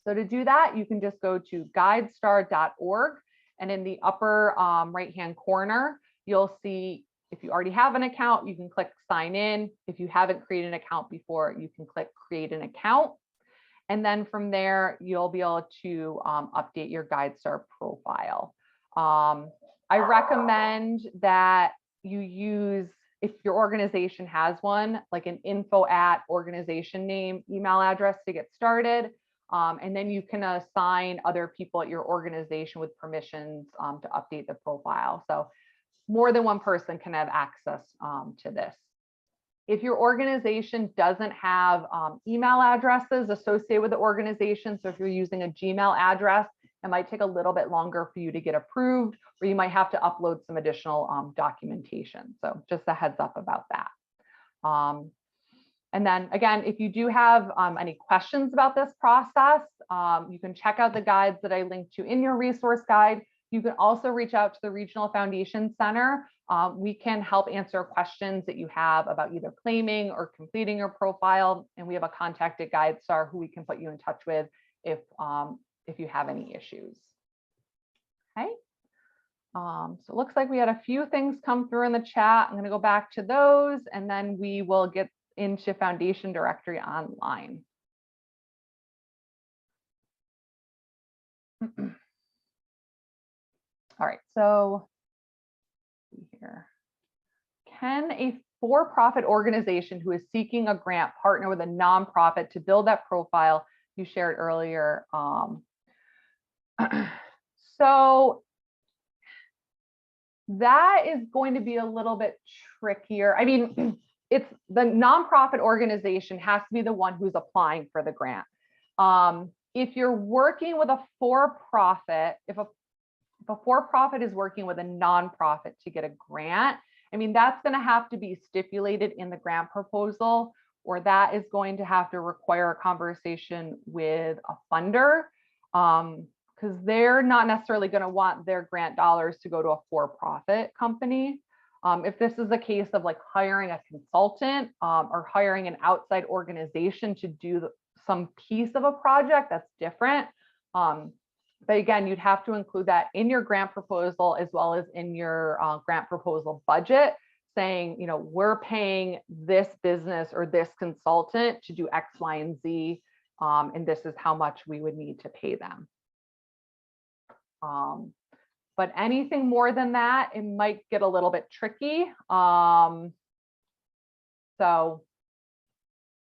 So to do that, you can just go to guidestar.org, and in the upper right-hand corner, you'll see if you already have an account, you can click sign in. If you haven't created an account before, you can click create an account. And then from there, you'll be able to update your GuideStar profile. I recommend that you use, if your organization has one, like an info@organization name email address to get started. And then you can assign other people at your organization with permissions to update the profile. So more than one person can have access to this. If your organization doesn't have email addresses associated with the organization, so if you're using a Gmail address, it might take a little bit longer for you to get approved, or you might have to upload some additional documentation. So just a heads up about that. And then again, if you do have any questions about this process, you can check out the guides that I linked to in your resource guide. You can also reach out to the Regional Foundation Center. We can help answer questions that you have about either claiming or completing your profile. And we have a contact at GuideStar who we can put you in touch with if you have any issues. Okay. So it looks like we had a few things come through in the chat. I'm going to go back to those, and then we will get into Foundation Directory Online. All right, so here. Can a for-profit organization who is seeking a grant partner with a nonprofit to build that profile you shared earlier? So that is going to be a little bit trickier. I mean, it's the nonprofit organization has to be the one who's applying for the grant. If you're working with a for-profit, if a for-profit is working with a nonprofit to get a grant, I mean, that's going to have to be stipulated in the grant proposal, or that is going to have to require a conversation with a funder, because they're not necessarily going to want their grant dollars to go to a for-profit company. If this is a case of like hiring a consultant or hiring an outside organization to do some piece of a project, that's different. But again, you'd have to include that in your grant proposal as well as in your grant proposal budget, saying, you know, we're paying this business or this consultant to do X, Y, and Z and this is how much we would need to pay them. But anything more than that, it might get a little bit tricky. So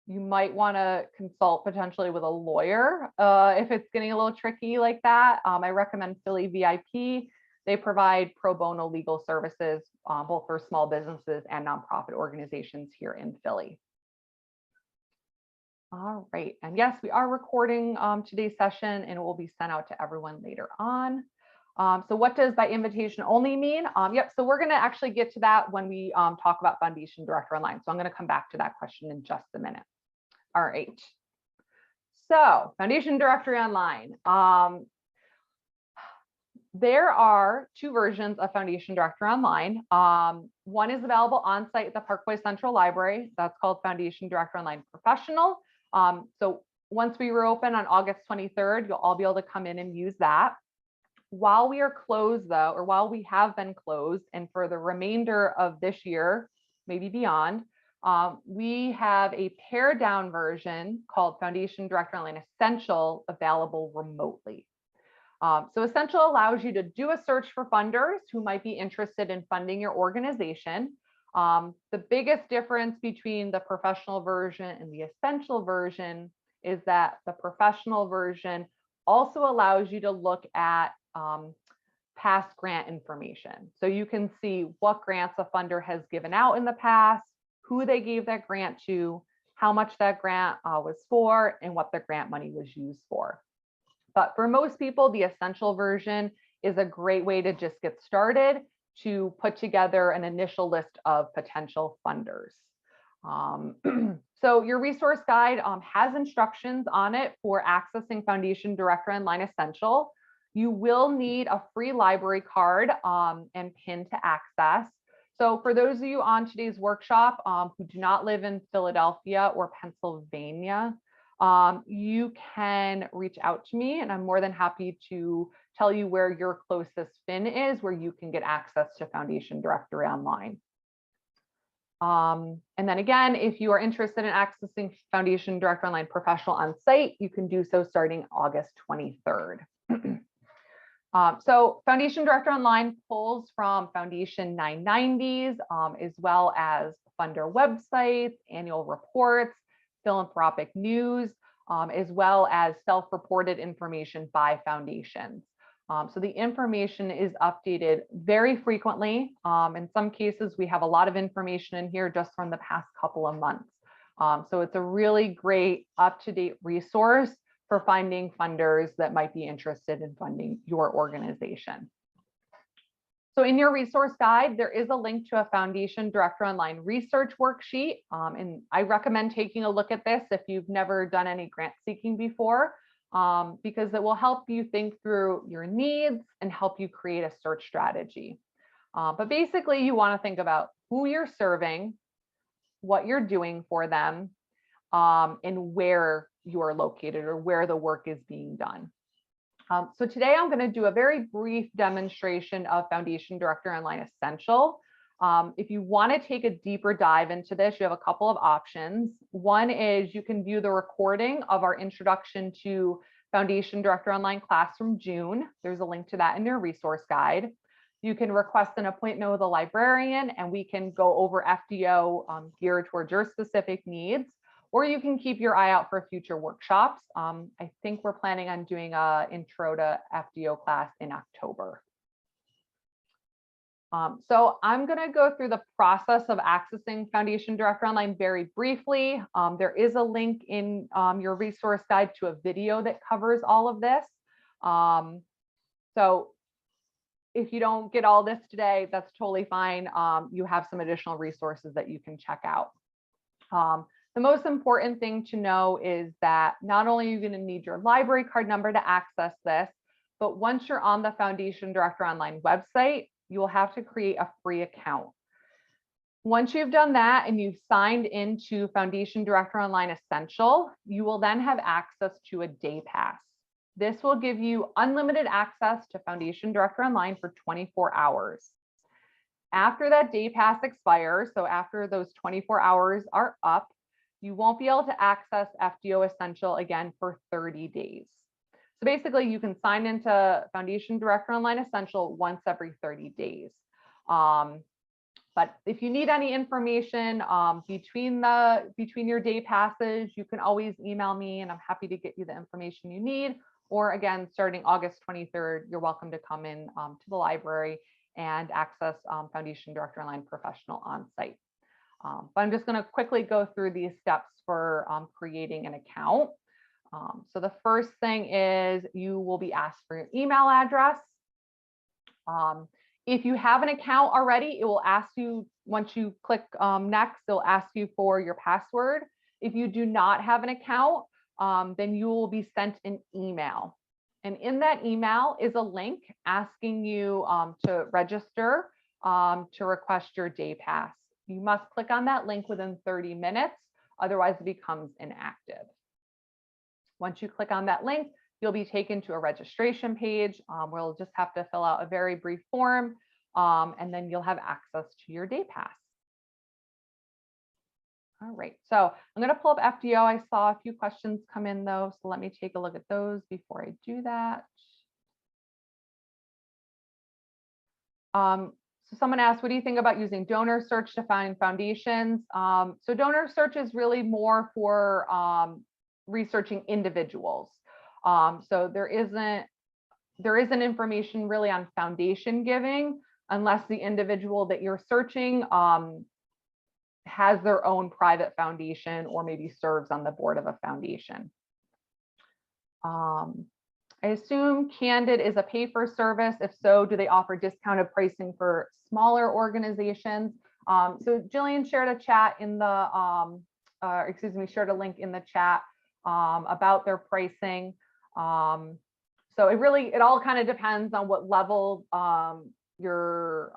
you might want to consult potentially with a lawyer if it's getting a little tricky like that. I recommend Philly VIP. They provide pro bono legal services both for small businesses and nonprofit organizations here in Philly. All right, and yes, we are recording today's session and it will be sent out to everyone later on. So what does by invitation only mean? Yep, so we're going to actually get to that when we talk about Foundation Director Online. So I'm going to come back to that question in just a minute. All right. So Foundation Directory Online. There are two versions of Foundation Directory Online. One is available on site at the Parkway Central Library. That's called Foundation Directory Online Professional. So once we reopen on August 23rd, you'll all be able to come in and use that. While we are closed though, or while we have been closed, and for the remainder of this year, maybe beyond, we have a pared down version called Foundation Directory Online Essential available remotely. So Essential allows you to do a search for funders who might be interested in funding your organization. The biggest difference between the professional version and the essential version is that the professional version also allows you to look at past grant information. So you can see what grants a funder has given out in the past, who they gave that grant to, how much that grant was for, and what the grant money was used for. But for most people, the essential version is a great way to just get started to put together an initial list of potential funders. So your resource guide has instructions on it for accessing Foundation Directory Online Essential. You will need a free library card and PIN to access. So for those of you on today's workshop who do not live in Philadelphia or Pennsylvania, you can reach out to me and I'm more than happy to tell you where your closest FIN is, where you can get access to Foundation Directory Online. And then again, if you are interested in accessing Foundation Directory Online Professional on site, you can do so starting August 23rd. So Foundation Directory Online pulls from Foundation 990s, as well as funder websites, annual reports, philanthropic news, as well as self-reported information by foundations. So the information is updated very frequently. In some cases, we have a lot of information in here just from the past couple of months. So it's a really great up-to-date resource for finding funders that might be interested in funding your organization. So in your resource guide, there is a link to a Foundation Directory Online research worksheet. And I recommend taking a look at this if you've never done any grant seeking before, because it will help you think through your needs and help you create a search strategy. But basically, you want to think about who you're serving, what you're doing for them, and where you are located or where the work is being done. So today I'm going to do a very brief demonstration of Foundation Directory Online Essential. If you want to take a deeper dive into this, you have a couple of options. One is you can view the recording of our introduction to Foundation Directory Online class from June. There's a link to that in your resource guide. You can request an appointment with a librarian and we can go over FDO geared towards your specific needs. Or you can keep your eye out for future workshops. I think we're planning on doing an intro to FDO class in October. So I'm going to go through the process of accessing Foundation Directory Online very briefly. There is a link in your resource guide to a video that covers all of this. So if you don't get all this today, that's totally fine. You have some additional resources that you can check out. The most important thing to know is that not only are you going to need your library card number to access this, but once you're on the Foundation Directory Online website, you will have to create a free account. Once you've done that and you've signed into Foundation Directory Online Essential, you will then have access to a day pass. This will give you unlimited access to Foundation Directory Online for 24 hours. After that day pass expires, so after those 24 hours are up, you won't be able to access FDO Essential again for 30 days. So basically, you can sign into Foundation Director Online Essential once every 30 days. But if you need any information between your day passes, you can always email me and I'm happy to get you the information you need. Or again, starting August 23rd, you're welcome to come in to the library and access Foundation Director Online Professional on site. But I'm just going to quickly go through these steps for creating an account. So the first thing is you will be asked for your email address. If you have an account already, it will ask you, once you click next, it'll ask you for your password. If you do not have an account, then you will be sent an email. And in that email is a link asking you to register to request your day pass. You must click on that link within 30 minutes, otherwise it becomes inactive. Once you click on that link, you'll be taken to a registration page where you'll just have to fill out a very brief form, and then you'll have access to your day pass. All right, so I'm going to pull up FDO. I saw a few questions come in though, so let me take a look at those before I do that. So someone asked, what do you think about using donor search to find foundations? So donor search is really more for researching individuals. So there isn't information really on foundation giving unless the individual that you're searching has their own private foundation or maybe serves on the board of a foundation. I assume Candid is a pay-for-service. If so, do they offer discounted pricing for smaller organizations? So Jillian shared a chat in the, shared a link in the chat about their pricing. So it all kind of depends on what level you're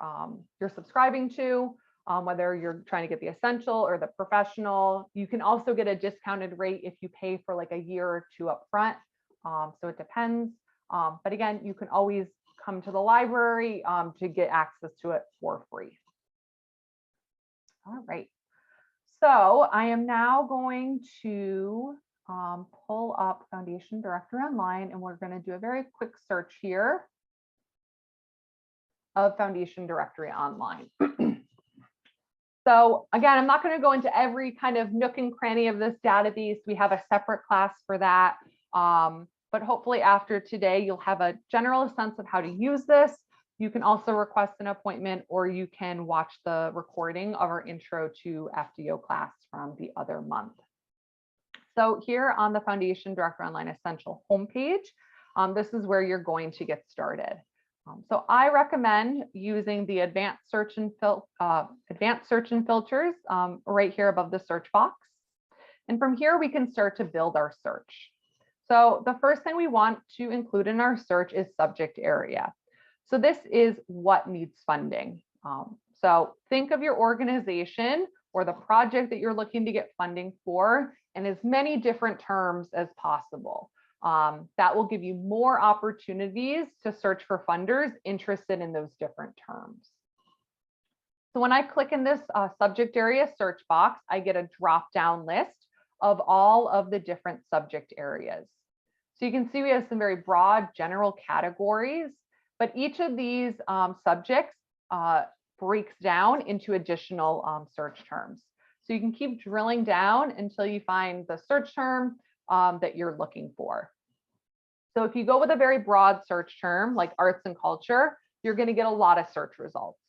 subscribing to, whether you're trying to get the essential or the professional. You can also get a discounted rate if you pay for like a year or two up front. So it depends. But again, you can always come to the library to get access to it for free. All right. So I am now going to pull up Foundation Director Online, and we're going to do a very quick search here of Foundation Directory Online. So again, I'm not going to go into every kind of nook and cranny of this database. We have a separate class for that. But hopefully after today, you'll have a general sense of how to use this. You can also request an appointment, or you can watch the recording of our intro to FDO class from the other month. So here on the Foundation Director Online Essential homepage, this is where you're going to get started. So I recommend using the advanced search and filters right here above the search box. And from here, we can start to build our search. So the first thing we want to include in our search is subject area. So this is what needs funding. So think of your organization or the project that you're looking to get funding for in as many different terms as possible. That will give you more opportunities to search for funders interested in those different terms. So when I click in this subject area search box, I get a drop-down list of all of the different subject areas. So you can see we have some very broad general categories, but each of these subjects breaks down into additional search terms. So you can keep drilling down until you find the search term that you're looking for. So if you go with a very broad search term like arts and culture, you're going to get a lot of search results.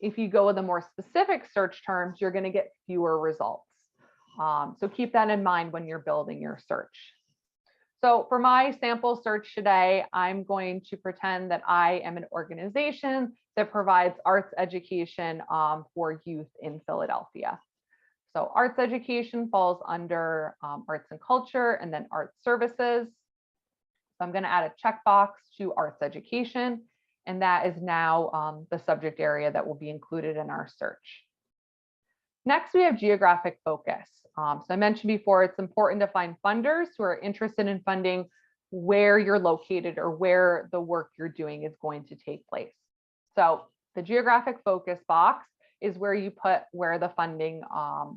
If you go with a more specific search terms, you're going to get fewer results. So keep that in mind when you're building your search. So for my sample search today, I'm going to pretend that I am an organization that provides arts education for youth in Philadelphia. So arts education falls under arts and culture and then arts services. So I'm going to add a checkbox to arts education, and that is now the subject area that will be included in our search. Next, we have geographic focus. So I mentioned before, it's important to find funders who are interested in funding where you're located or where the work you're doing is going to take place. So the geographic focus box is where you put where the funding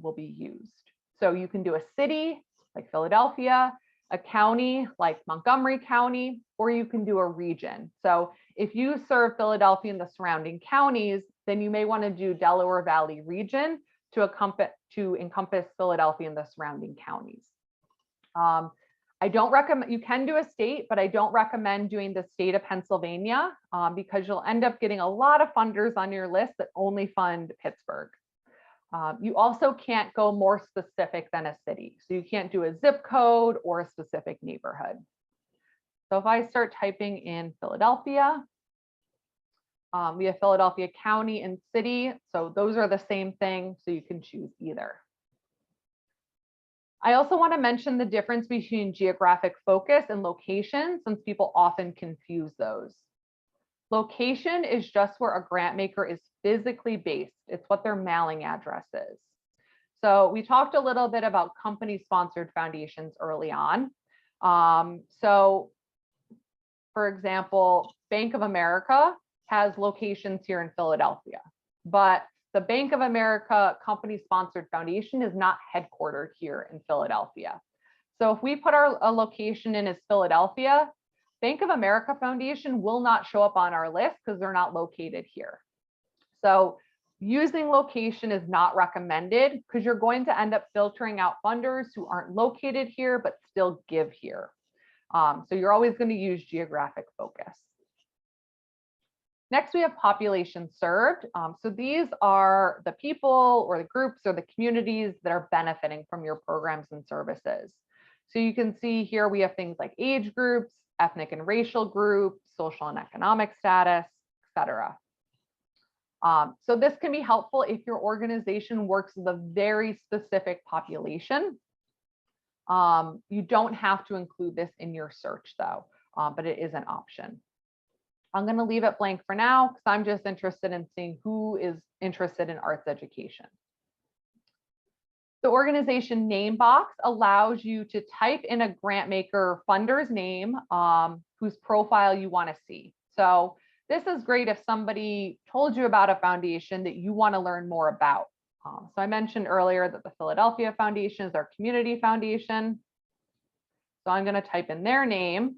will be used. So you can do a city like Philadelphia, a county like Montgomery County, or you can do a region. So if you serve Philadelphia and the surrounding counties, then you may want to do Delaware Valley region to encompass Philadelphia and the surrounding counties. I don't recommend, you can do a state, but I don't recommend doing the state of Pennsylvania because you'll end up getting a lot of funders on your list that only fund Pittsburgh. You also can't go more specific than a city. So you can't do a zip code or a specific neighborhood. So if I start typing in Philadelphia, we have Philadelphia County and City. So those are the same thing. So you can choose either. I also want to mention the difference between geographic focus and location, since people often confuse those. Location is just where a grant maker is physically based. It's what their mailing address is. So we talked a little bit about company-sponsored foundations early on. So for example, Bank of America has locations here in Philadelphia, but the Bank of America company-sponsored foundation is not headquartered here in Philadelphia. So if we put a location in as Philadelphia, Bank of America Foundation will not show up on our list because they're not located here. So using location is not recommended because you're going to end up filtering out funders who aren't located here but still give here. So you're always going to use geographic focus. Next, we have population served. So these are the people or the groups or the communities that are benefiting from your programs and services. So you can see here we have things like age groups, ethnic and racial groups, social and economic status, etc. So this can be helpful if your organization works with a very specific population. You don't have to include this in your search though, but it is an option. I'm going to leave it blank for now because I'm just interested in seeing who is interested in arts education. The organization name box allows you to type in a grant maker funder's name whose profile you want to see. So this is great if somebody told you about a foundation that you want to learn more about. So I mentioned earlier that the Philadelphia Foundation is our community foundation. So I'm going to type in their name.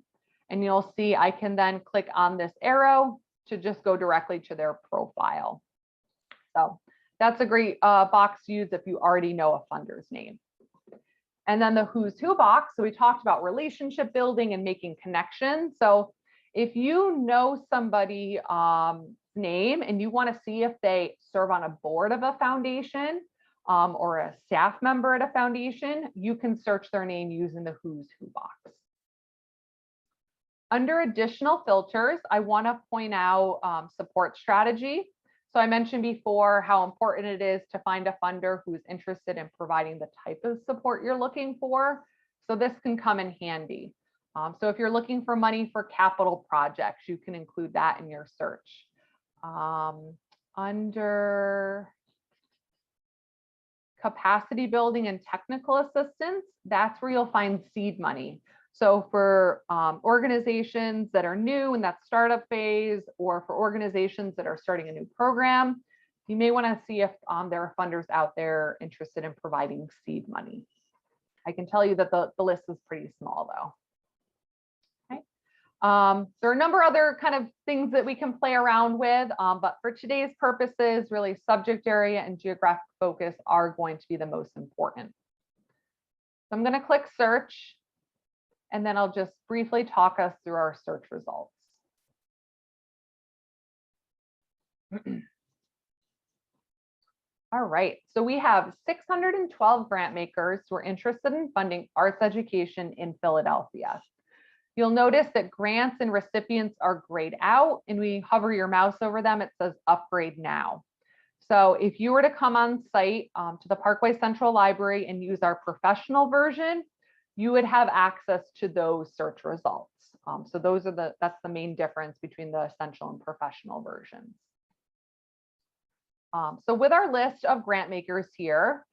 And you'll see I can then click on this arrow to just go directly to their profile. So that's a great box to use if you already know a funder's name. And then the who's who box. So we talked about relationship building and making connections. So if you know somebody's name and you want to see if they serve on a board of a foundation or a staff member at a foundation, you can search their name using the who's who box. Under additional filters, I want to point out support strategy. So I mentioned before how important it is to find a funder who's interested in providing the type of support you're looking for. So this can come in handy. So if you're looking for money for capital projects, you can include that in your search. Under capacity building and technical assistance, that's where you'll find seed money. So for organizations that are new in that startup phase, or for organizations that are starting a new program, you may want to see if there are funders out there interested in providing seed money. I can tell you that the list is pretty small though. Okay. There are a number of other kind of things that we can play around with, but for today's purposes, really subject area and geographic focus are going to be the most important. So I'm going to click search. And then I'll just briefly talk us through our search results. All right, so we have 612 grant makers who are interested in funding arts education in Philadelphia. You'll notice that grants and recipients are grayed out, and when you hover your mouse over them, it says upgrade now. So if you were to come on site to the Parkway Central Library and use our professional version, you would have access to those search results. So that's the main difference between the essential and professional versions. So with our list of grant makers here,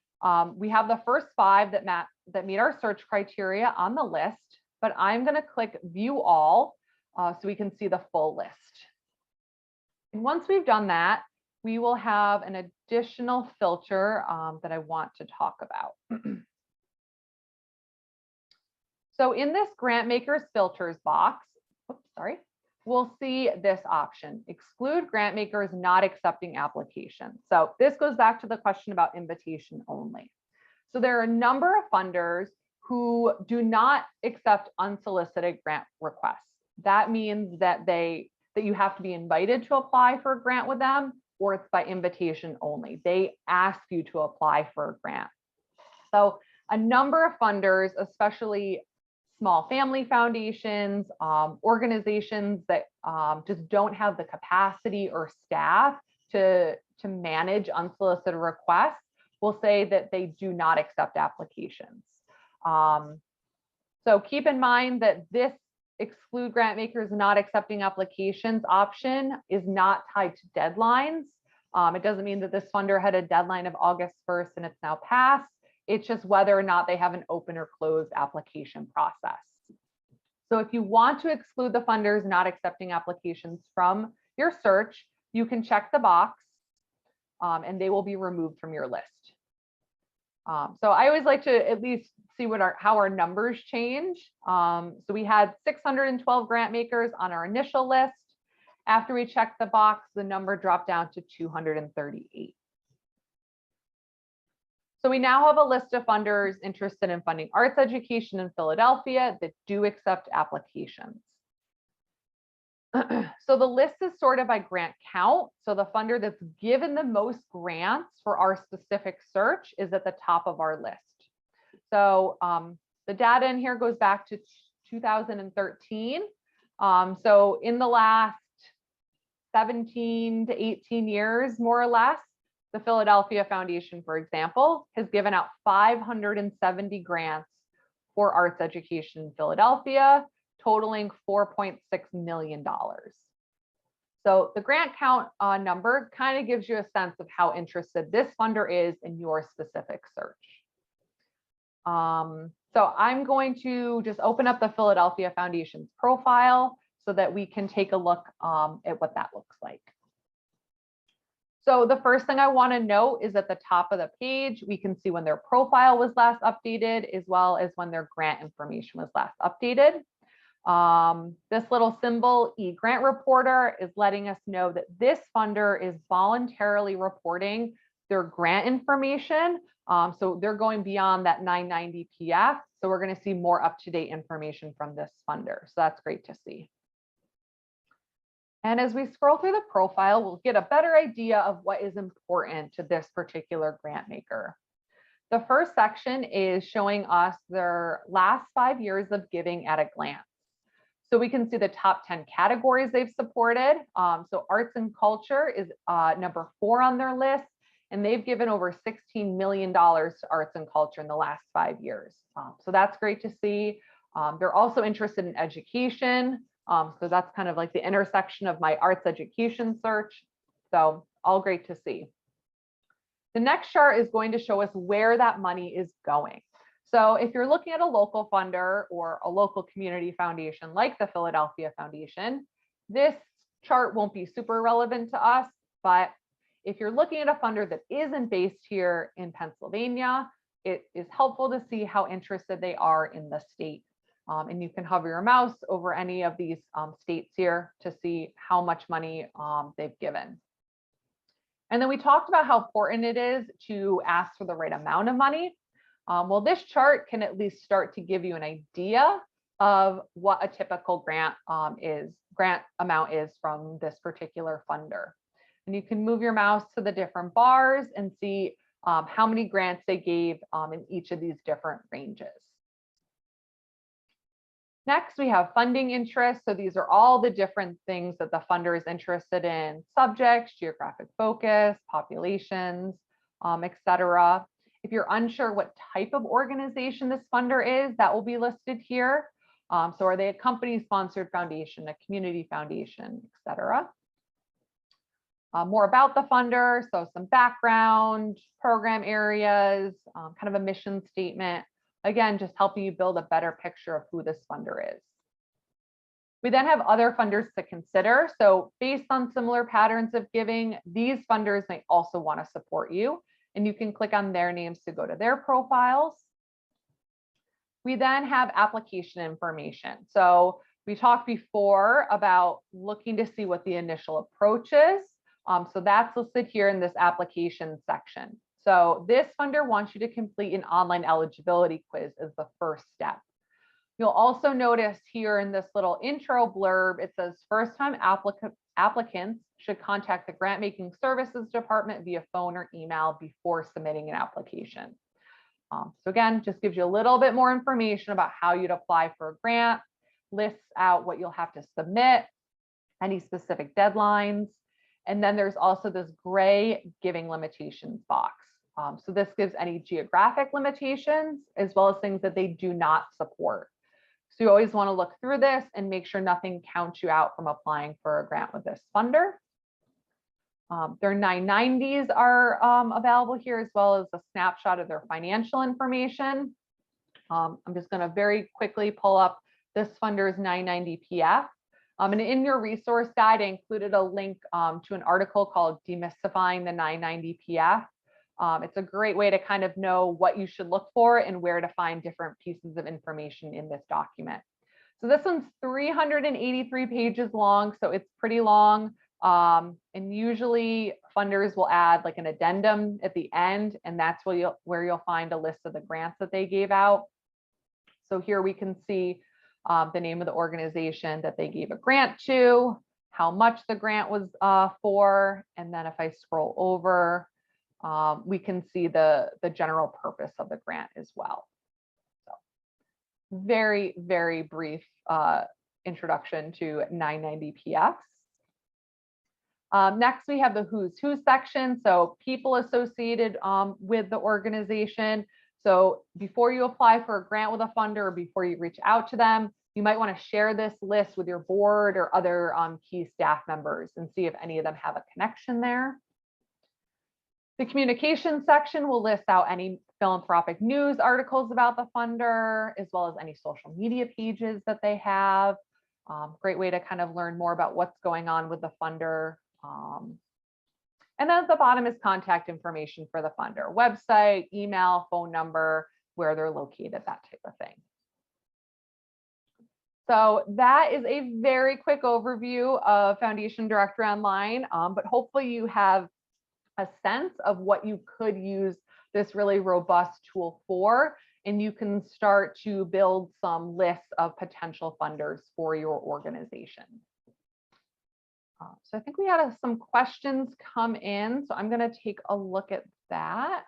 we have the first 5 that meet our search criteria on the list, but I'm going to click view all so we can see the full list. And once we've done that, we will have an additional filter that I want to talk about. So in this grant makers filters box, we'll see this option, exclude grant makers not accepting applications. So this goes back to the question about invitation only. So there are a number of funders who do not accept unsolicited grant requests. That means that you have to be invited to apply for a grant with them, or it's by invitation only. They ask you to apply for a grant. So a number of funders, especially small family foundations, organizations that just don't have the capacity or staff to manage unsolicited requests, will say that they do not accept applications. So keep in mind that this exclude grant makers not accepting applications option is not tied to deadlines. It doesn't mean that this funder had a deadline of August 1st and it's now passed. It's just whether or not they have an open or closed application process. So if you want to exclude the funders not accepting applications from your search, you can check the box and they will be removed from your list. So I always like to at least see how our numbers change. So we had 612 grant makers on our initial list. After we checked the box, the number dropped down to 238. So we now have a list of funders interested in funding arts education in Philadelphia that do accept applications. So the list is sorted by grant count. So the funder that's given the most grants for our specific search is at the top of our list. So the data in here goes back to 2013. So in the last 17 to 18 years, more or less, the Philadelphia Foundation, for example, has given out 570 grants for arts education in Philadelphia, totaling $4.6 million. So the grant count number kind of gives you a sense of how interested this funder is in your specific search. So I'm going to just open up the Philadelphia Foundation's profile so that we can take a look at what that looks like. So the first thing I want to note is at the top of the page, we can see when their profile was last updated, as well as when their grant information was last updated. This little symbol, eGrant Reporter, is letting us know that this funder is voluntarily reporting their grant information. So they're going beyond that 990 PF. So we're going to see more up-to-date information from this funder. So that's great to see. And as we scroll through the profile, we'll get a better idea of what is important to this particular grant maker. The first section is showing us their last 5 years of giving at a glance. So we can see the top 10 categories they've supported. So arts and culture is number 4 on their list, and they've given over $16 million to arts and culture in the last 5 years. So that's great to see. They're also interested in education. So that's kind of like the intersection of my arts education search. So all great to see. The next chart is going to show us where that money is going. So if you're looking at a local funder or a local community foundation like the Philadelphia Foundation, this chart won't be super relevant to us. But if you're looking at a funder that isn't based here in Pennsylvania, it is helpful to see how interested they are in the state. And you can hover your mouse over any of these states here to see how much money they've given. And then we talked about how important it is to ask for the right amount of money. Well, this chart can at least start to give you an idea of what a typical grant amount is from this particular funder. And you can move your mouse to the different bars and see how many grants they gave in each of these different ranges. Next, we have funding interest. So these are all the different things that the funder is interested in: subjects, geographic focus, populations, etc. If you're unsure what type of organization this funder is, that will be listed here. So are they a company-sponsored foundation, a community foundation, etc. More about the funder, so some background, program areas, kind of a mission statement. Again, just helping you build a better picture of who this funder is. We then have other funders to consider. So based on similar patterns of giving, these funders may also want to support you, and you can click on their names to go to their profiles. We then have application information. So we talked before about looking to see what the initial approach is. So that's listed here in this application section. So this funder wants you to complete an online eligibility quiz as the first step. You'll also notice here in this little intro blurb, it says first-time applicants should contact the grant making services department via phone or email before submitting an application. So again, just gives you a little bit more information about how you'd apply for a grant, lists out what you'll have to submit, any specific deadlines. And then there's also this gray giving limitations box. So this gives any geographic limitations as well as things that they do not support. So you always want to look through this and make sure nothing counts you out from applying for a grant with this funder. Their 990s are available here, as well as a snapshot of their financial information. I'm just going to very quickly pull up this funder's 990 PF. And in your resource guide, I included a link to an article called Demystifying the 990 PF. It's a great way to kind of know what you should look for and where to find different pieces of information in this document. So this one's 383 pages long, so it's pretty long. And usually funders will add like an addendum at the end, and that's where you'll find a list of the grants that they gave out. So here we can see the name of the organization that they gave a grant to, how much the grant was for, and then if I scroll over, we can see the general purpose of the grant as well. So very, very brief introduction to 990 PFs. Next, we have the who's who section. So people associated with the organization. So before you apply for a grant with a funder or before you reach out to them, you might want to share this list with your board or other key staff members and see if any of them have a connection there. The communication section will list out any philanthropic news articles about the funder, as well as any social media pages that they have. Great way to kind of learn more about what's going on with the funder. And then at the bottom is contact information for the funder: website, email, phone number, where they're located, that type of thing. So that is a very quick overview of Foundation Directory Online, but hopefully you have a sense of what you could use this really robust tool for, and you can start to build some lists of potential funders for your organization. So I think we had some questions come in, so I'm going to take a look at that.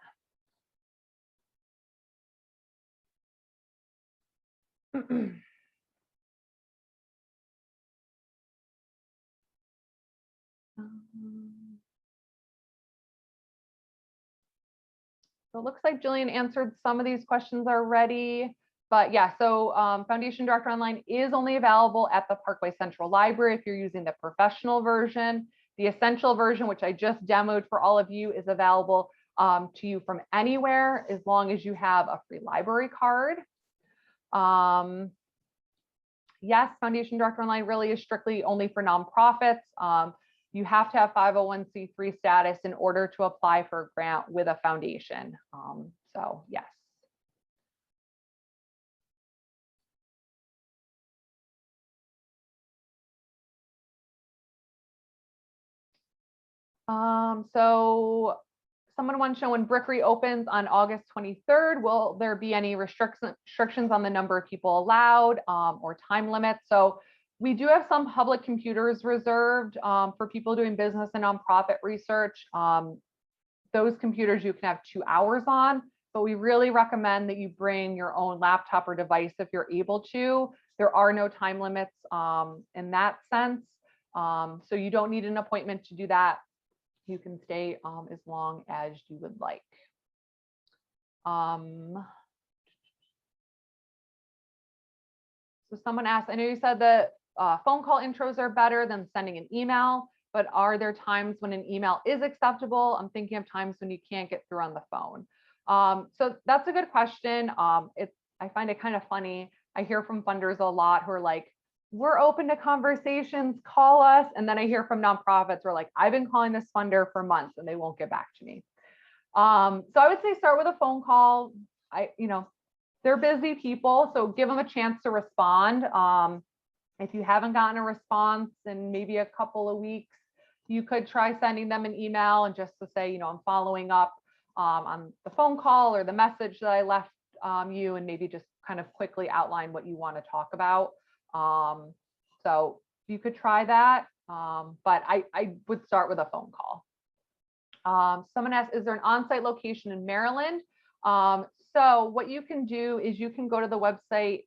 So it looks like Jillian answered some of these questions already, but yeah, so Foundation Directory Online is only available at the Parkway Central Library if you're using the professional version. The essential version, which I just demoed for all of you, is available to you from anywhere as long as you have a free library card. Yes, Foundation Directory Online really is strictly only for nonprofits. You have to have 501c3 status in order to apply for a grant with a foundation. So yes. So someone wants to know when Brick reopens on August 23rd, will there be any restrictions on the number of people allowed or time limits? So we do have some public computers reserved for people doing business and nonprofit research. Those computers you can have 2 hours on, but we really recommend that you bring your own laptop or device if you're able to. There are no time limits in that sense. So you don't need an appointment to do that. You can stay as long as you would like. So someone asked, I know you said that phone call intros are better than sending an email, but are there times when an email is acceptable? I'm thinking of times when you can't get through on the phone. So that's a good question. I find it kind of funny. I hear from funders a lot who are like, we're open to conversations, call us. And then I hear from nonprofits who are like, I've been calling this funder for months and they won't get back to me. So I would say start with a phone call. they're busy people, so give them a chance to respond. If you haven't gotten a response in maybe a couple of weeks, you could try sending them an email and just to say, I'm following up on the phone call or the message that I left you, and maybe just kind of quickly outline what you want to talk about. So you could try that, but I would start with a phone call. Someone asked, is there an on-site location in Maryland? So what you can do is you can go to the website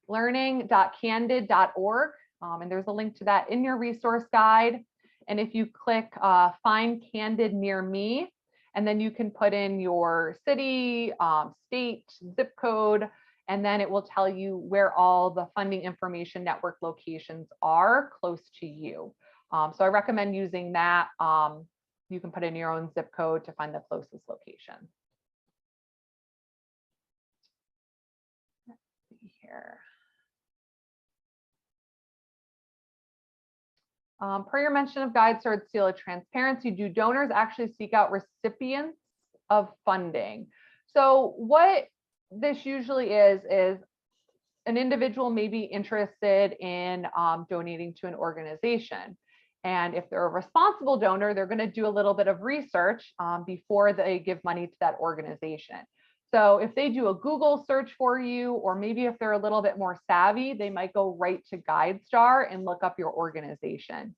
learning.candid.org, and there's a link to that in your resource guide. And if you click find Candid near me, and then you can put in your city, state, zip code, and then it will tell you where all the Funding Information Network locations are close to you. So I recommend using that. You can put in your own zip code to find the closest location. Let's see here. Per your mention of GuideStar seal of transparency, do donors actually seek out recipients of funding? So what this usually is an individual may be interested in donating to an organization. And if they're a responsible donor, they're going to do a little bit of research before they give money to that organization. So if they do a Google search for you, or maybe if they're a little bit more savvy, they might go right to GuideStar and look up your organization.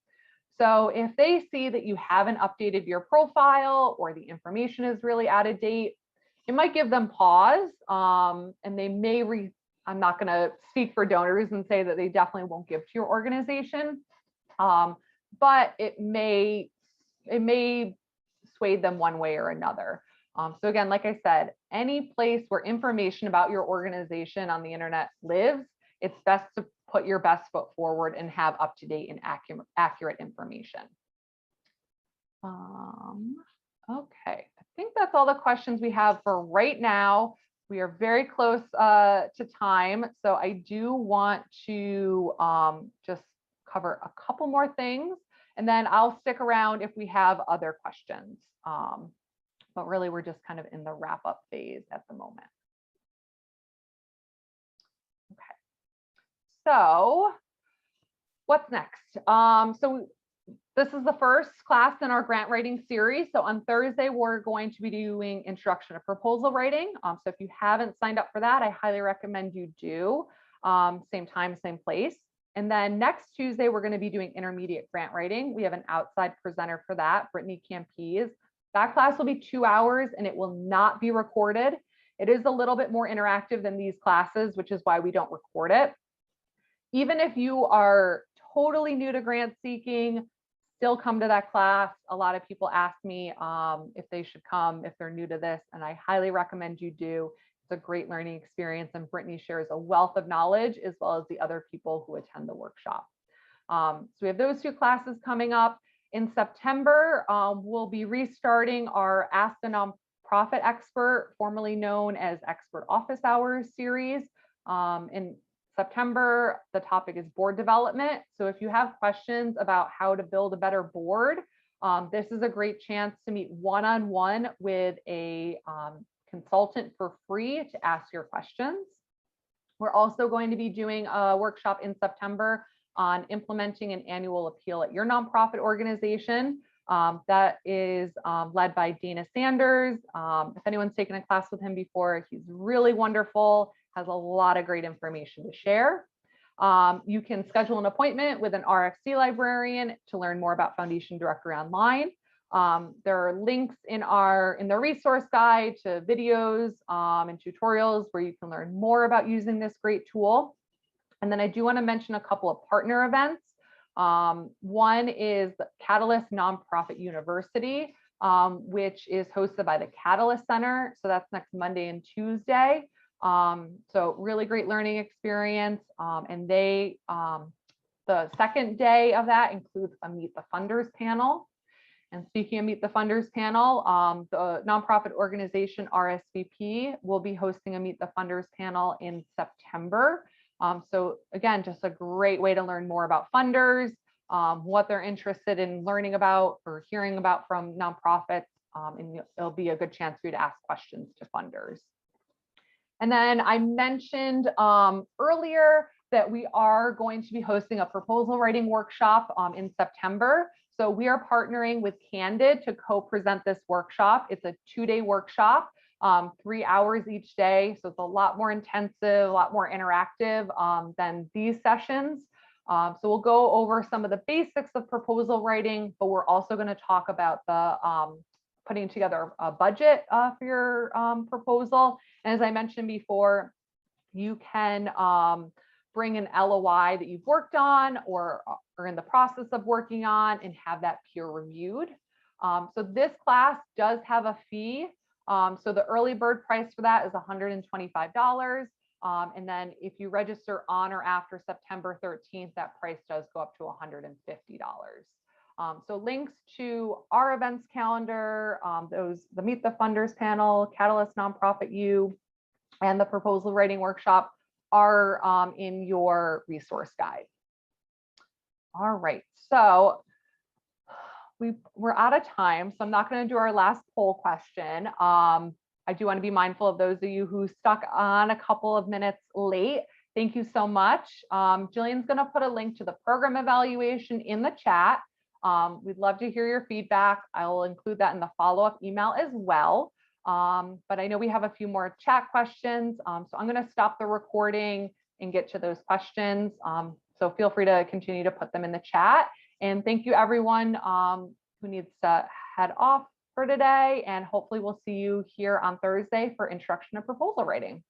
So if they see that you haven't updated your profile or the information is really out of date, it might give them pause, and they may I'm not going to speak for donors and say that they definitely won't give to your organization, but it may sway them one way or another. So again, like I said, any place where information about your organization on the internet lives, it's best to put your best foot forward and have up-to-date and accurate information. Okay, I think that's all the questions we have for right now. We are very close to time, so I do want to just cover a couple more things, and then I'll stick around if we have other questions. But really, we're just kind of in the wrap-up phase at the moment. Okay, so what's next? So this is the first class in our grant writing series. So on Thursday, we're going to be doing introduction to proposal writing. So if you haven't signed up for that, I highly recommend you do. Same time, same place. And then next Tuesday, we're going to be doing intermediate grant writing. We have an outside presenter for that, Brittany Campese. That class will be 2 hours and it will not be recorded. It is a little bit more interactive than these classes, which is why we don't record it. Even if you are totally new to grant seeking, still come to that class. A lot of people ask me if they should come, if they're new to this, and I highly recommend you do. It's a great learning experience, and Brittany shares a wealth of knowledge as well as the other people who attend the workshop. So we have those 2 classes coming up. In September, we'll be restarting our Ask the Nonprofit Expert, formerly known as Expert Office Hours series. In September, the topic is board development. So if you have questions about how to build a better board, this is a great chance to meet one-on-one with a consultant for free to ask your questions. We're also going to be doing a workshop in September on implementing an annual appeal at your nonprofit organization. That is led by Dana Sanders. If anyone's taken a class with him before, he's really wonderful, has a lot of great information to share. You can schedule an appointment with an RFC librarian to learn more about Foundation Directory Online. There are links in the resource guide to videos and tutorials where you can learn more about using this great tool. And then I do want to mention a couple of partner events. One is Catalyst Nonprofit University, which is hosted by the Catalyst Center. So that's next Monday and Tuesday. So really great learning experience. And the second day of that includes a Meet the Funders panel. And speaking of Meet the Funders panel, the nonprofit organization RSVP will be hosting a Meet the Funders panel in September. So again, just a great way to learn more about funders, what they're interested in learning about or hearing about from nonprofits, and it'll be a good chance for you to ask questions to funders. And then I mentioned earlier that we are going to be hosting a proposal writing workshop in September. So we are partnering with Candid to co-present this workshop. It's a 2-day workshop, 3 hours each day. So it's a lot more intensive, a lot more interactive than these sessions. So we'll go over some of the basics of proposal writing, but we're also going to talk about the putting together a budget for your proposal. And as I mentioned before, you can bring an LOI that you've worked on or are in the process of working on and have that peer reviewed. So this class does have a fee. So the early bird price for that is $125. And then if you register on or after September 13th, that price does go up to $150. So links to our events calendar, the Meet the Funders panel, Catalyst Nonprofit U, and the proposal writing workshop are in your resource guide. All right, so we're out of time, so I'm not going to do our last poll question. I do want to be mindful of those of you who stuck on a couple of minutes late. Thank you so much. Jillian's going to put a link to the program evaluation in the chat. We'd love to hear your feedback. I will include that in the follow-up email as well. But I know we have a few more chat questions. So I'm going to stop the recording and get to those questions. So feel free to continue to put them in the chat. And thank you everyone who needs to head off for today. And hopefully we'll see you here on Thursday for Introduction to Proposal Writing.